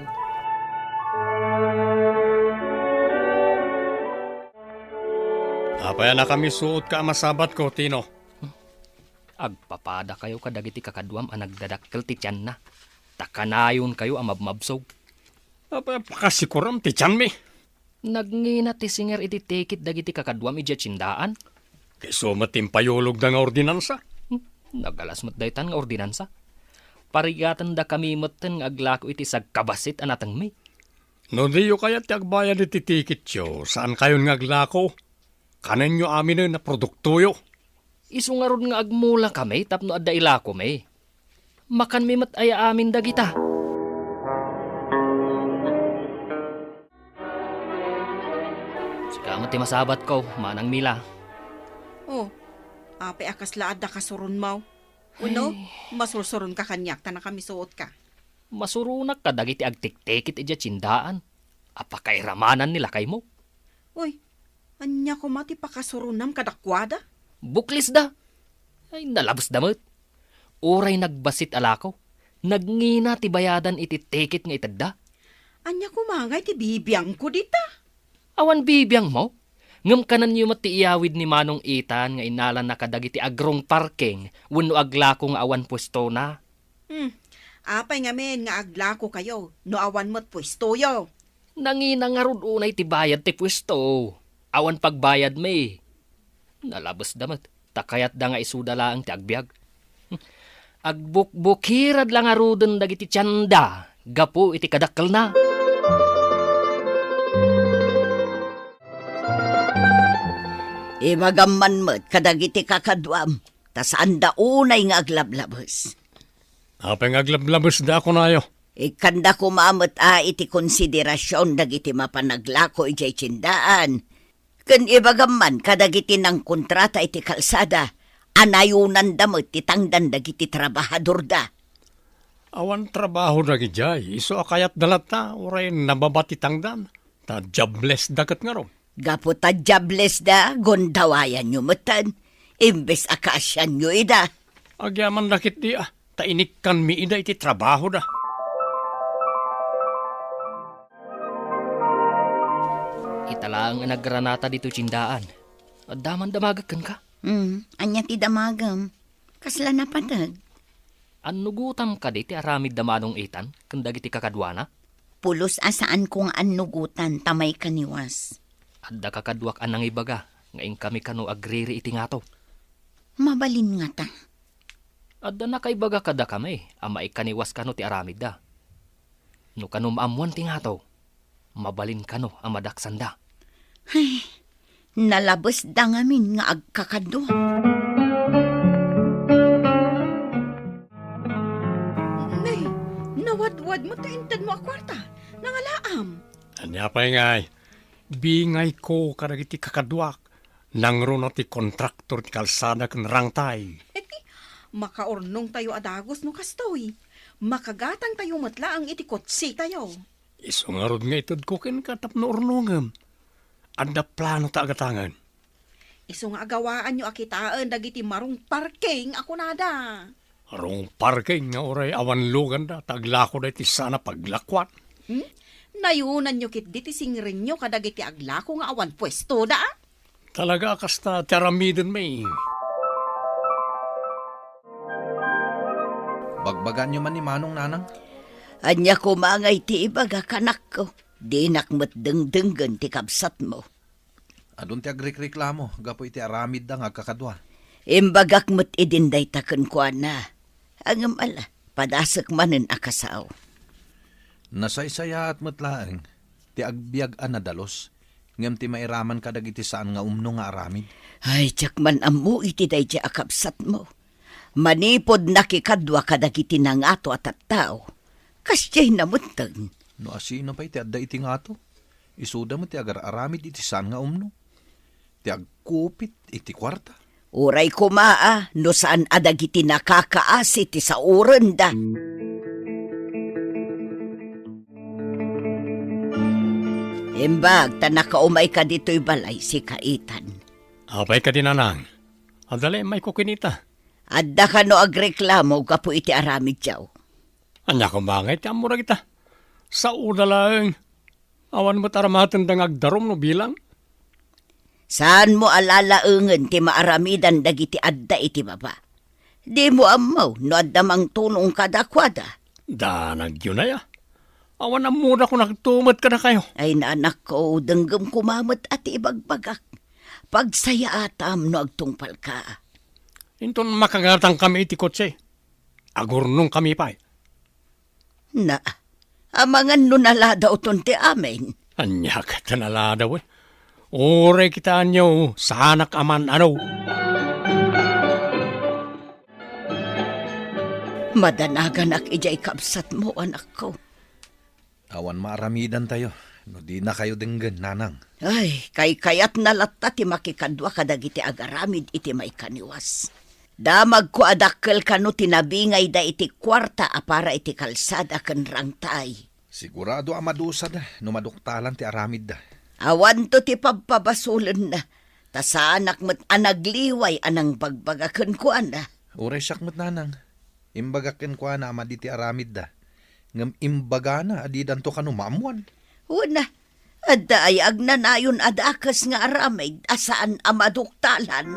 Apaya na kami suot ka masabat ko, Tino. Agpapada kayo kadagiti kakadwam ang nagdadakkel ti tiyan na. Takanayon kayo ang mabmabsog. Apaya pakasikuram ti tiyan mi. Nagngina ti singer iti tekit dagiti kakadwam iti tsindaan. Iso matimpayulog da nga ordinansa. Nagalas mo't daytan nga ordinansa. Parigatan da kami motten nga aglako iti sagkabasit anatang mi. No diyo kaya ti agbayad iti tikit yo, saan kayon nga aglako? Kanan nyo amin na produkto yo. Isu nga rod nga agmula kami tapno adda ilako mi. Makan mi mat aya amin dagita. Sika mo ti masabat ko, manang mila. Oh, apay akas laad da kasurun mo. Uno, masursurun ka kanyak, ta na kami suot ka. Masurunak ka dagiti agtiktikit iti tsindaan. Apakairamanan nila kay mo. Uy, anya ko mati pakasurunam kadakwada? Buklis da. Ay nalabas damot. Uray nagbasit alako. Nagngina ti bayadan iti tikit nga itadda. Anya ko mangay ti bibiyang ko dita. Awan bibiyang mo. Ngam kanan yu mati iyawid ni Manong Itan nga inalan na kadagiti agrong parking wenno aglako nga awan pwesto na. Apay nga men nga aglako kayo, no awan mo't pwesto yo. Nangina nga rod unay ti bayad ti pwesto. Awan pagbayad may. Nalabas damat. Takayat da nga isudala ang ti agbyag. Agbukbukirad lang nga rodon dagiti tiyanda. Gapo iti kadakkel na. Imagaman mo't kadagiti kakadwam, tasaan da unay nga aglablabos. Apay nga aglablabos da ako na yo. Ikanda ko mamot iti konsiderasyon dagiti mapanaglako iti tsindaan. Ken ibagaman kadagiti ng kontrata iti kalsada, anayunan damot titangdan dagiti trabahador da. Awan trabaho na gijay, iso akayat dalat ta, uray nababati tangdan. Ta jobless dagat nga ro. Gapo ta jobless da, gondawayan nyo matan. Imbes akasyan nyo ida. Agyaman lakit di ta inikkan mi ida iti trabaho da. Itala ang naggranata dito tsindaan. Daman damagakan ka. Anya ti damagam. Kasla na patag. Annugutam ka di ti aramid da Manong Itan kandagiti kakadwana. Pulos asaan kong anugutan tamay kaniwas. Adda kakadwak anang ibaga ngayon kami kano agriri iti ngato. Mabalin nga ta. Adda na kaibaga kada kami ama ikaniwas kano ti aramid da. No kanum amuan ti ngato. Mabalin kano amadaksan da. Ay, nalabas da ngamin nga agkakadwa. Nay, nawadwad mo to intad mo akwarta. Nangalaam. Anya pa'y ngay, bingay ko karagiti kakadwak. Nangro na ti kontraktor ti kalsada kan rangtay. Makaornong tayo adagos no kastoy. Makagatang tayo matla ang itikotsi tayo. Iso nga rod nga itod ko ken katap na ornongam. Anda plano ta agatangan. Iso nga agawaan nyo akitaan dagiti marong parking ako nada. Arong parking nga oray awan lugan da, taglako da iti sana paglakwat. Nayunan nyo kit diti singrin nyo kadagiti aglako nga awan pwesto da. Talaga kasta tiaramidin may. Bagbagan nyo man ni Manong Nanang. Anya ko mangay ti ibaga kanak ko. Di nakmat dengdenggan ti kabsat mo. Adun ti agrekreklamo, gapo iti aramid da nga kakadwa. Imbagak mo't idinday takon ko na. Angam ala, Padasak manen akasaw. Nasaysaya at matlaang, ti agbiag anadalos, ngam ti mairaman ka dagiti saan nga umno nga aramid. Ay, tiyak man amu iti day ti akapsat mo. Manipod nakikadwa kadagiti nangato at tao. Kasyay namuntag. No asino pa iti adda iti nga to? Isuda mo ti agar aramid iti saan nga umno. Ti agkupit iti kwarta. Uray kumaa, no saan adagiti nakakaasi ti sa urenda. Imbag, tanakaumay ka dito'y balay si Kaitan. Apay ka din, Nanang. Adali, may kukinita. Adda ka no agreklamo ka po iti aramid jaw. Anya ko bangay, ti amura kita. Sa una lang, awan mo taramatan dang agdarom no bilang. Saan mo alalaengen ti maaramidan dagiti adda iti baba? Di mo amaw no adda mang tunong kadakwada. Danag yun na ya. Awan na muna ko nagtumot ka na kayo. Ay naanak ko, denggem kumamot at ibagbagak. Pagsaya atam no agtungpal ka. Inton makagatang kami iti kotse. Agurnong kami pa. Na, amangan no naladaw ton ti amin. Anya ka tanala daw eh. Ore kita nyo, sanak aman ano. Madanaganak ijay kapsat mo, anak ko. Awan maaramidan tayo. No di na kayo denggan, Nanang. Ay, kayat nalatta ti makikadwa kadagiti agaramid iti may kaniwas. Damag ko adakkel kano tinabingay da iti kwarta para iti kalsada ken rangtay. Sigurado amadusad no maduktalan ti aramid da. Awan to ti pagpabasulan na. Tasanak mo't anagliway anang bagbagaken ko ana. Uray sakmat, Nanang. Imbagaken ko na amadi ti aramid da. Ngam imbaga na adidan to kano maamuan. Una, adda ay agnanayon adakas nga aramid asaan amaduktalan.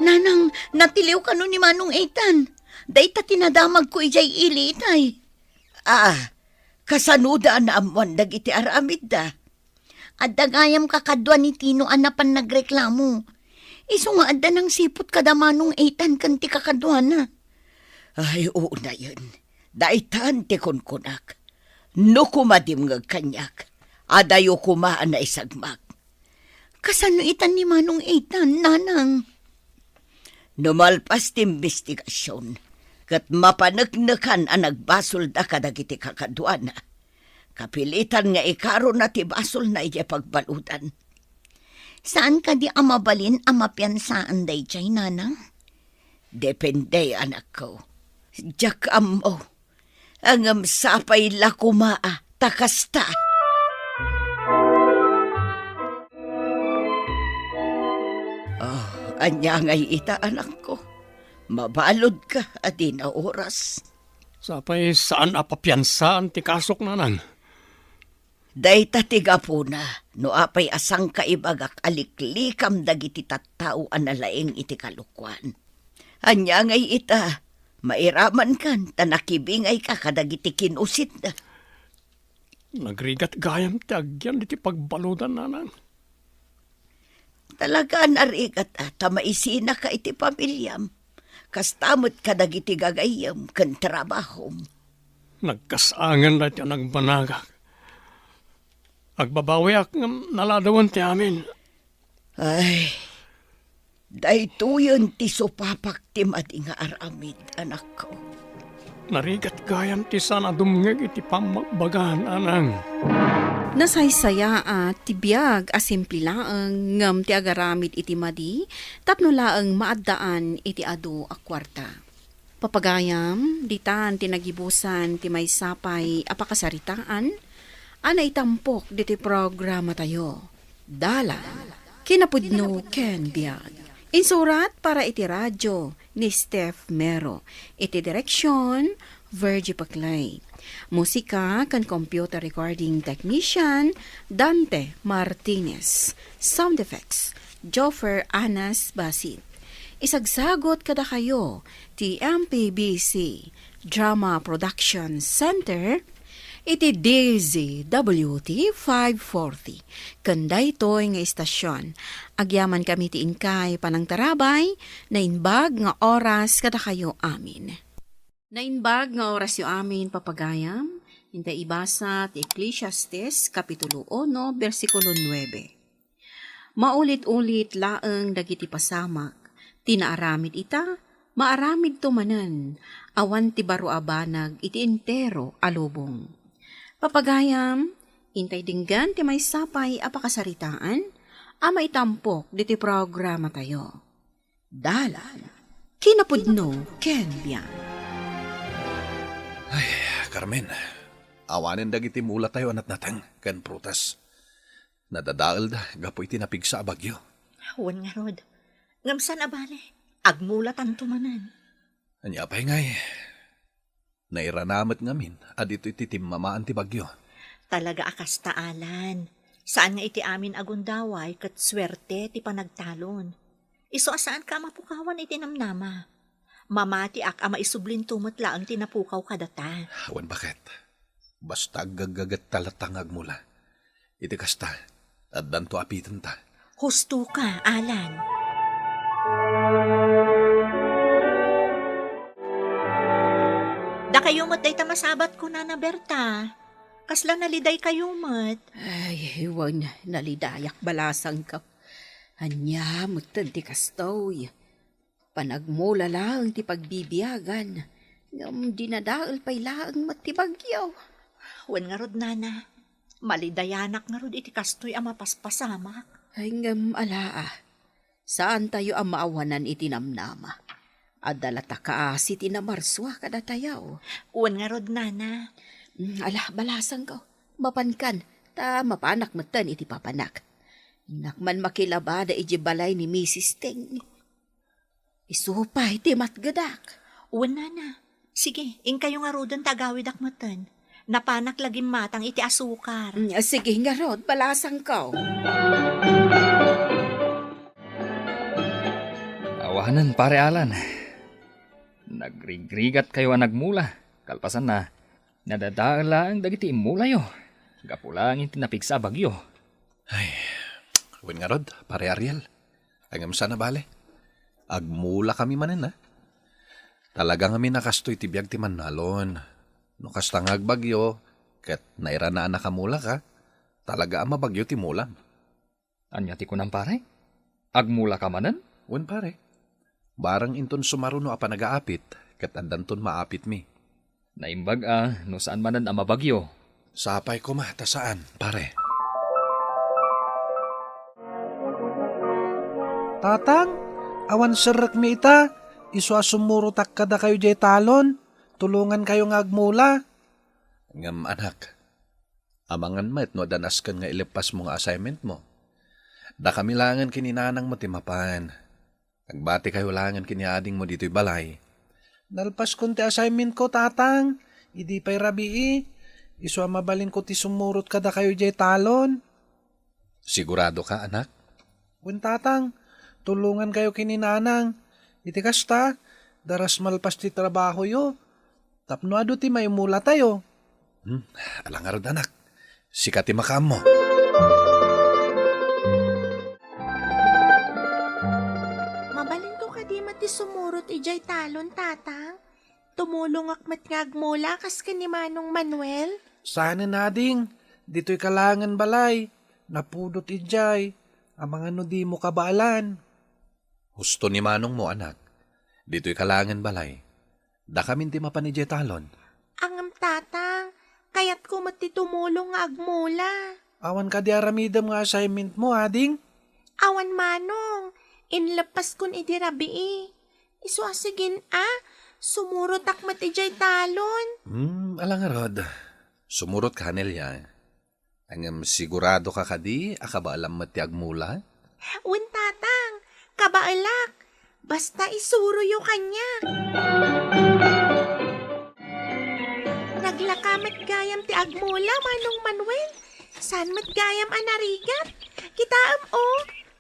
Nanang, natiliw ka nun ni Manong Eitan. Dayta tinadamag ko ijay ili itay. Kasanuda na amuan dagiti aramid da. Adda gayam kakadwa ni Tino anapan nagreklamo. Iso nga adda ng sipot kada Manong Eitan kanti kakadwa na. Ay, oo na yun. Daitan ti kunkunak. No kumadim ng kanyak. Adayo kumaan na isagmak. Kasano itan ni Manong Eitan, Nanang? Numalpas ti investigasyon. Kat mapanagnakan ang nagbasol da kadagiti kakadwa na. Kapilitan nga ikaro na ti basol na iya pagbalutan. Saan ka di amabalin ang mapiyansaan day chay, Nanang? Depende, anak ko. Diyak amo. Ang sapay la kumaa, takasta. Anya ngay ita, anak ko. Mabalod ka at di na oras. Sapay saan apapiansaan ti kasok, Nanang? Dayta tiga po na, no apay asang kaibagak aliklikam dagiti tattao analaeng iti kalukwan. Anya ngay ita, mairaman kan, tanakibingay ka kadagiti kinusit na. Nagrigat gayam ti agyan iti pagbaludan, Nanang. Talaga narigat tamaisina ka iti pamilyam. Kastamot kadagiti gagayam kan trabahom. Nagkasangan na ti nagbanagak. Agbabawi ak naladawan ti amin. Ay, daytoyon ti supapak ti madi nga aramid, anak ko. Narigat gayam ti sana dumngeg iti pamagbagan, Anang. Nasaysaya ti biyag asimple laeng ngam ti agaramid iti madi, tapno laeng maaddaan iti adu a kwarta. Papagayam, ditan tinagibusan ti may sapay apakasaritaan, anay tampok diti programa tayo. Dala, kinapudno ken biyag. Insurat para iti radyo ni Steph Mero. Iti direksyon, Virgie Paclay. Musika kan computer recording technician, Dante Martinez. Sound effects, Joffer Anas Basit. Isagsagot kada kayo, ti MPBC Drama Production Center, iti DZWT 540. Kanday toy nga istasyon. Agyaman kami ti inkay panang tarabay, na inbag nga oras kada kayo amin. Na inbag nga oras yo amin papagayam, hinta ibasa ti Ecclesiastes Kapitulo 1, versikulo 9. Maulit-ulit laeng dagiti pasamak, tinaaramid ita, maaramid tumanan, awan ti baro abanag iti entero alubong. Papagayam, intay dinggan ti may sapay apakasaritaan, ama itampok diti programa tayo. Dalan, kinapudno, Ken Bian. Carmen, awanin dagiti mula tayo anat natang kan prutas. Nadadaal da, gapoy tinapig sa bagyo. Wan nga rod. Ngamsan abale. Agmulatan tumanan. Anya pa'y ngay, nairanamat ngamin, adito iti timamaan ti bagyo. Talaga akas taalan. Saan nga iti amin agundaway kat swerte ti panagtalon. Iso asaan ka mapukawan iti namnama. Mamati ak ama isublin tumutla ang tinapukaw kadata. Awan bakit? Basta gagagat talatangag mula. Iti kasta, at danto apitan ta. Husto ka, Alan. Da kayo mo't day tamasabat ko na Berta. Kasla naliday kayo mo't. Ay, huwag nalidayak balasang ka. Anya, mutan ti kastoy. Panagmula lang ti pagbibiyagan. Ngam dinadaal pa'y laang matibagyaw. Wan nga rod, nana. Malidayanak nga rod iti kastoy ang mapaspasamak. Ay ngam alaa. Saan tayo ang maawanan iti namnama? Adalata kaasi tinamarswa kada tayaw. Wan nga rod, nana. Ala, balasang ko. Mapankan, ta mapanak matan iti papanak. Nakman makilabada iti balay ni Mrs. Teng. Isupay, ti matgadak. Wan, nana. Sige, ing kayo nga rodon tagawid akmatan. Napanak laging matang iti asukar. Sige nga rod, balasang ko. Awanan, pare Alan. Nagrigrigat kayo ang nagmula. Kalpasan na, nadadaala ang dagiti imula yo. Gapulang yung tinapig sa bagyo. Ay, huwin nga rod, pare Ariel. Angam sana bale. Agmula kami manin na. Talaga kami nakastoy tibiyag ti manalon. No kastang agbagyo, ket naira na nakamula ka, talaga ang mabagyo ti mulam. Anya ti kunang pare? Agmula ka manan? Wen pare. Barang inton sumaruno apa nagaapit, ket andanton maapit mi. Naimbag no saan manan ang mabagyo. Sapay ko ma, saan, pare? Tatang, awan serak mi ita, iso asumurutak kada kayo jay talon, tulungan kayo nga agmula. Ngam anak, amangan met no danaskan nga ilipas mo nga assignment mo. Da kamilangan kininanang mo timapan. Nagbati kayo langan kiniading mo dito'y balay. Nalpas konti assignment ko, tatang. Idi pa'y rabii. Iso mabalin ko ti sumurot kada kayo jay talon. Sigurado ka, anak? Wen tatang, tulungan kayo kininanang. Iti kasta, daras malpas ti trabaho yo. Tapno ado ti may mula tayo. Alangarod, anak. Sikat ti makam mo. Sumurot ijay talon, tatang. Tumulong akmat ngagmula kas ni Manong Manuel. Sana nading, dito'y kalangan balay. Napudot ijay, ang mga no di mo kabalan. Husto ni Manong mo, anak. Dito'y kalangan balay. Da kamin ti mapanijay talon. Angam, tatang. Kaya't ko mati tumulong ngagmula. Awan ka di aramidam nga assignment mo, ading? Awan, Manong. Inlapas kun idirabi. Iso asigin sumurot akmat ijay talon. Alangarod. Sumurot ka, Nelia. Angam sigurado ka kadi, akabaalam mati agmula? Wen, tatang. Kabaalak. Basta isuro yo kanya. Naglakamat gayam ti agmula, Manong Manuel. San mat gayam anarigat? Kitaam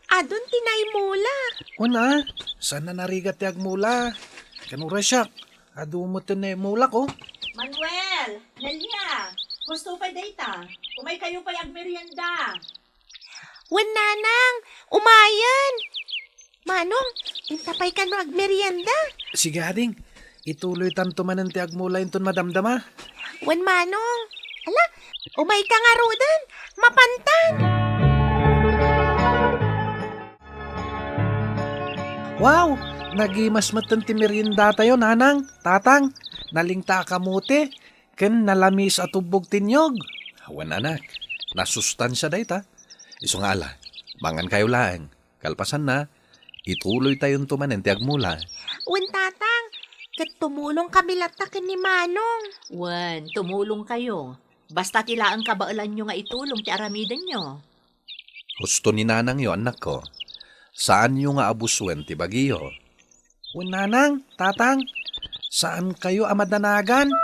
adon tinay mula. Una, saan na narigat ti agmula? Kanura siya, adumot na mula ko. Manuel! Nelia! Gusto pa data. Umay kayo pa yung merienda. Wan nanang, umayan. Manong, intapay ka no agmerienda. Sige, ading. Ituloy tanto man ti agmula inton madamdama. Wan manong. Ala, umay ka nga rodan. Mapantan. Wow! Nagimas matan ti merienda tayo, nanang, tatang. Nalingta kamuti. Ken nalamis at ubog tinyog. Wan anak, nasustansya dayta. Iso nga ala, mangan kayo lang. Kalpasan na, ituloy tayong tumanen ti agmula. Wan tatang, kat tumulong kami latakin ni Manong. Wan, tumulong kayo. Basta tilaan kabaalan nyo nga itulong ti aramidan nyo. Gusto ni nanang yo, anak ko. Saan nyo nga abuswen ti bagiyo? Wan nanang, tatang, saan kayo amadanagan?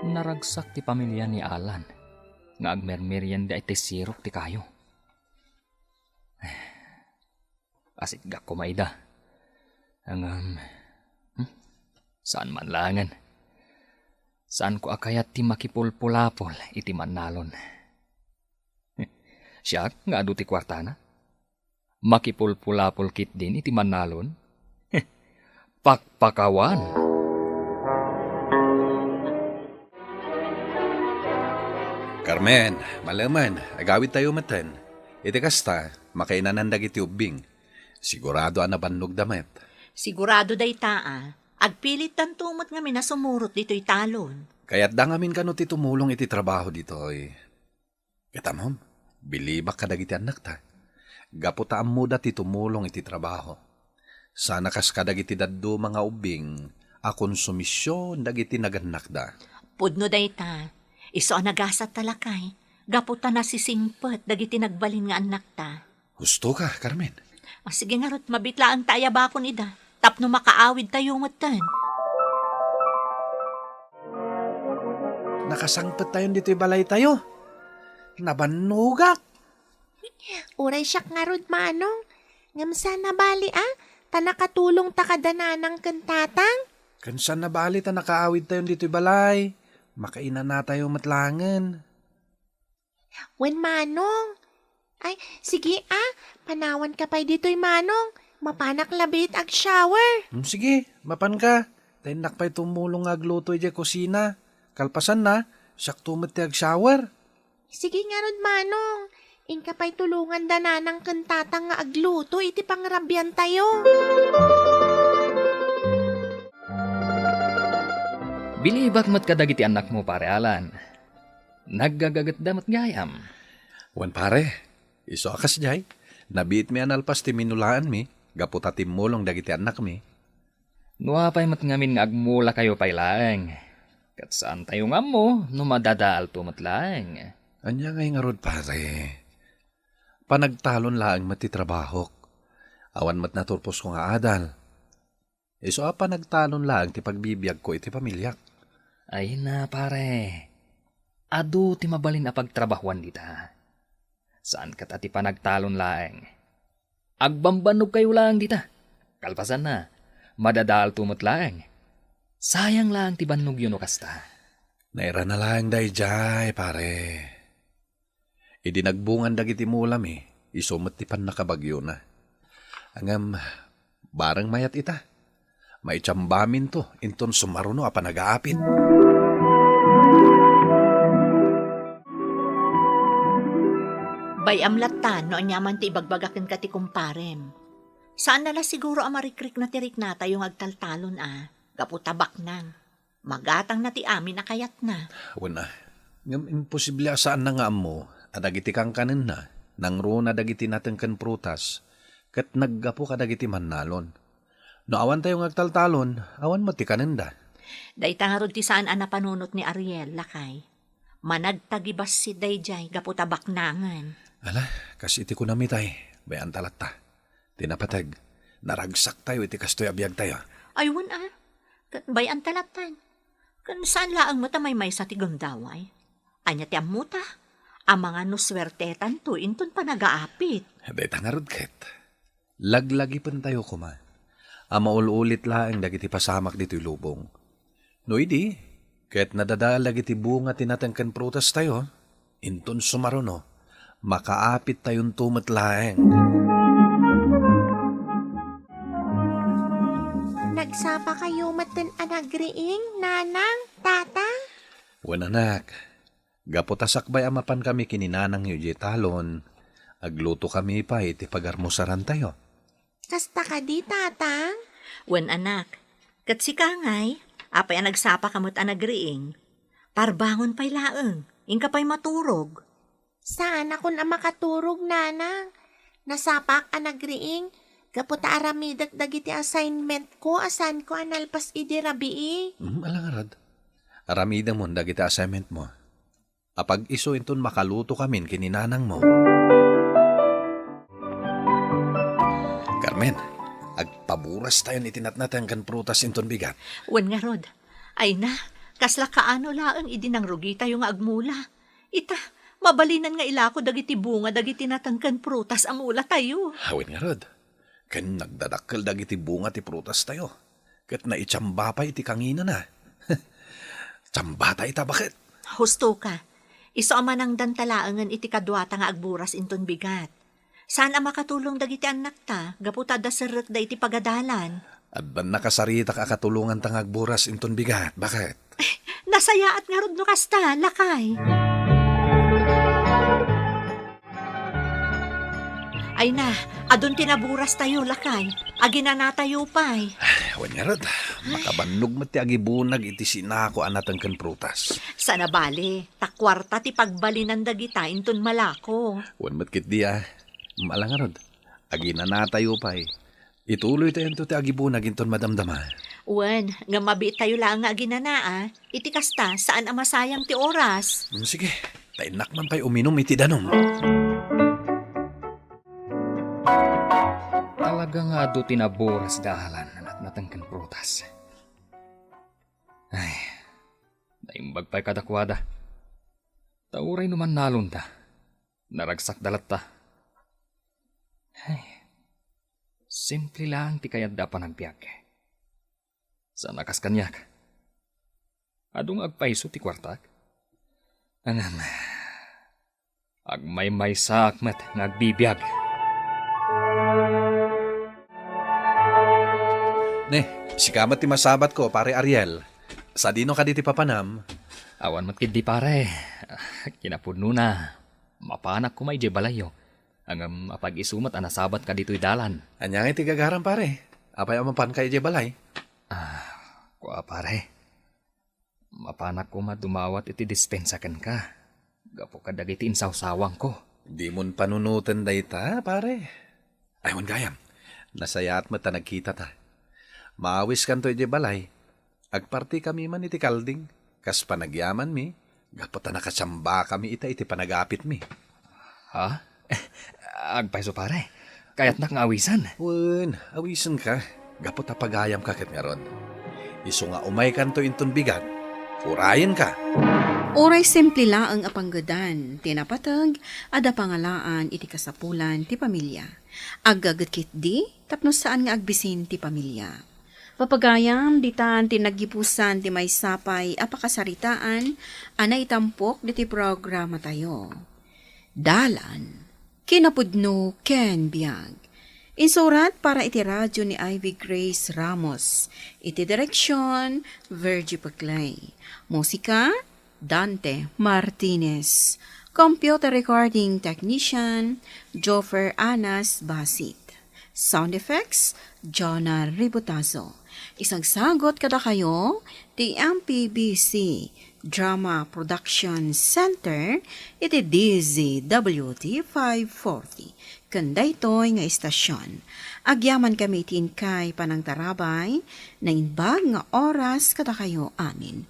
Naragsak ti pamilya ni Alan. Nga agmermerienda iti sirok ti kayo. Asit gak kumaida. Ang saan man langan. Saan ko akayat ti makipulpulapol iti manalon. Siya nga adu ti kwartana. Makipulpulapol kit din iti manalon. Pakpakawan. Carmen, malaman, agawid tayo matan. Iti kasta, makainanandag iti ubing. Sigurado na bannog damet. Sigurado day taa. Agpilit tan tumot nga minasumurot dito'y talon. Kaya't dangamin ka no ti tumulong iti trabaho dito Katamom, bilibak ka dagiti anak ta. Gaputaan mo da ti tumulong iti trabaho. Sana kas ka dagiti daddo mga ubing, a konsumisyon dagiti naganak da. Pudno day ta. Iso ang nagasat talakay. Gaputa na si Singpet, dagiti nagbalin nga anak ta. Gusto ka, Carmen? Sige nga rot, mabitla ang taya ba ako nida. Tapno makaawid tayo matan. Nakasangpet tayo dito'y balay tayo. Nabanugak. Uray siyak nga rod Manong. Ngamsa na bali tanakatulong takadananang kantatang. Kansan na bali ta nakaawid tayo dito'y balay. Makainan na tayo matlangan. Wen Manong. Ay, sige panawan ka pa'y dito'y Manong. Mapanak labit ag shower. Sige, mapan ka. Taindak pa'y tumulong agluto iti kusina. Kalpasan na, siyak tumati ag shower. Sige nga rod Manong. Inka pa'y tulungan dananang kantatang nga agluto iti pangrabyan tayo. Bilibak mat kadagiti anak mo, pare Alan. Naggagagat damat gayam. Wan pare, iso akas jay. Nabit mi analpas ti minulaan mi. Gaputa timulong dagiti anak mi. Nuapay mat ngamin nga agmula kayo pailaeng. Kat saan tayo nga mo, no madadaal tumatlaeng. Anya ngay nga rod pare. Panagtalon laang mati trabahok. Awan mat naturpos ko nga adal. Iso panagtalon laang ti pagbibiyag ko iti pamilyak. Ay na pare, adu ti mabalin a pagtrabahuan dita. Saan kat ati panagtalon laeng? Agbambanog kayo lang dita. Kalpasan na, madadaal tumot laeng. Sayang lang ti bannog yun o kasta. Naira na lang day jay pare. Idi nagbungan dagiti mulam isumot ti pan nakabagyo na. Angam, barang mayat ita. May tsambamin to, inton sumaruno apa nag-aapit. Bay amlatan, no anyaman ti ibagbagakin ka ti kumparem. Saan nala siguro amarikrik na tirik nata yung agtaltalon gaputabak nang. Magatang na ti amin na kayat na. Wala, ngam imposible asaan na nga mo, adagiti kang kanin na, nang runa dagiti natin kan prutas, kat naggapo ka dagiti manalon. No awan tayong agtaltalon, awan mo ti kanenda. Dayta nga ti saan panunot ni Ariel, lakay. Managtagibas si Dayjay, gaputabak nangan. Ala, kasi iti ko namitay, bayan talat ta. Tinapatag, naragsak tayo iti kastoy abiyag tayo. Aywan bayan talatan. Kan saan laang mo tamay sa tigundaway? Anya ti amuta, ang mga nuswertetan to, inton pa nag-aapit. Dayta nga rod ket. Laglagi pan tayo kuma. Maululit laeng dagiti pasamak dito'y lubong. No idi, kahit nadadala dagiti bunga tinatangkan prutas tayo, inton sumaruno, makaapit tayon tumat laeng. Nagsapa kayo matan anagriing, nanang, tata? Wan anak, gaputasakbay amapan kami kininanang yu talon, agluto kami pa iti pagarmusaran tayo. Kasta ka di, tatang? Wen anak, kat si kangay, apay ang nagsapa kamot anagriing. Parbangon pa'y laeng, ingka pa'y maturog. Saan ako na makaturog, nanang? Nasapak anagriing, gaputa aramidag dagiti assignment ko, asan ko analpas idi rabii. Alangarad, aramida mo dagiti assignment mo. Apag iso inton makaluto kamin kininanang mo. Carmen, agpaburas tayo ni tinatnatang kan prutas inton bigat. Wen nga rod, ay na, kasla kaano laeng idi nang rugi tayo nga agmula. Ita, mabalinan nga ilako dagiti bunga dagiti natangkan prutas amula tayo. Hawin nga rod, kan nagdadakkel dagiti bunga ti prutas tayo. Kat na itsamba pa iti kangina na. Tsamba tayo ta, bakit? Husto ka, iso aman ang dantalaangan iti kadwata nga agburas inton bigat. Saan ang makatulong dagiti anak ta, gaputa da serek da iti pagadalan. At ban nakasarita ka katulungan tangag buras inton bigat, bakit? Nasayaat nga rod no kasta, lakay. Ay na, adun tinaburas tayo, lakay. Agina na tayo pa'y. Wan nga rod, makabannog mo ti agibunag iti sinako anatang kan prutas. Sana bali, takwarta ti pagbalinan dagita inton malako. Wan matkit di malangarod, agina na tayo pa Ituloy tayo ti agibunag inton madamdama. Wen, nga mabit tayo lang nga ginanaa, iti kasta saan ang masayang ti oras. Sige, tainak man pa'y uminom iti danom. Talaga nga do tinaburas dahalan at natangkan prutas. Ay, naimbag pa'y kadakwada. Tauray naman nalon ta. Naragsak dalat ta. Ay, simple lang ti kayat da panagbiag. Sa nakas kanyak. Adung agpaiso ti kwartak. Anam, agmay-may sakmet ngagbibiyag. Sikamat ti masabat ko, pare Ariel. Sa dino ka di ti papanam? Awan matkid di pare. Kinapudno na. Mapanak ko may balayo. Ang apag-isumat anasabat ka dito'y dalan. Anyang iti gagaram pare. Apay amapan kay balay. Kuha pare. Mapanak ko madumawat iti dispensakan ka. Gapo ka dagiti insawsawang ko. Di mon panunutan dayta, pare. Aywan gayam. Nasayat mo ta nagkita ta. Maawis kanto iti balay. Agparti kami man iti kalding. Kas panagyaman mi. Gapo ta nakatsamba kami iti panagapit mi. Ha? Agpaiso pare. Kaya't nakangawisan. Wen, awisan ka. Gapo ta pagayam ka ket ngaron. Iso nga umay kanto inton bigat. Urayan ka. Oray simple laang apanggadan, tinapatag, ada pangalaan iti kasapulan ti pamilya. Aggagat kit di, tapno saan nga agbisin ti pamilya. Papagayam, ditan tinagipusan ti may sapay apakasaritaan, anay tampok diti programa tayo. Dalan, kinapudno Ken Biag. Insurat para iti radyo ni Ivy Grace Ramos. Iti direksyon, Virgie Paclay. Musika, Dante Martinez. Computer recording technician, Joffer Anas Basit. Sound effects, Jonah Ributazo. Isang sagot kada kayo, the MPBC Drama Production Center, iti DZWT 540. Kanda ito'y nga istasyon. Agyaman kami tin kay panang tarabay, na inbag nga oras kada kayo amin.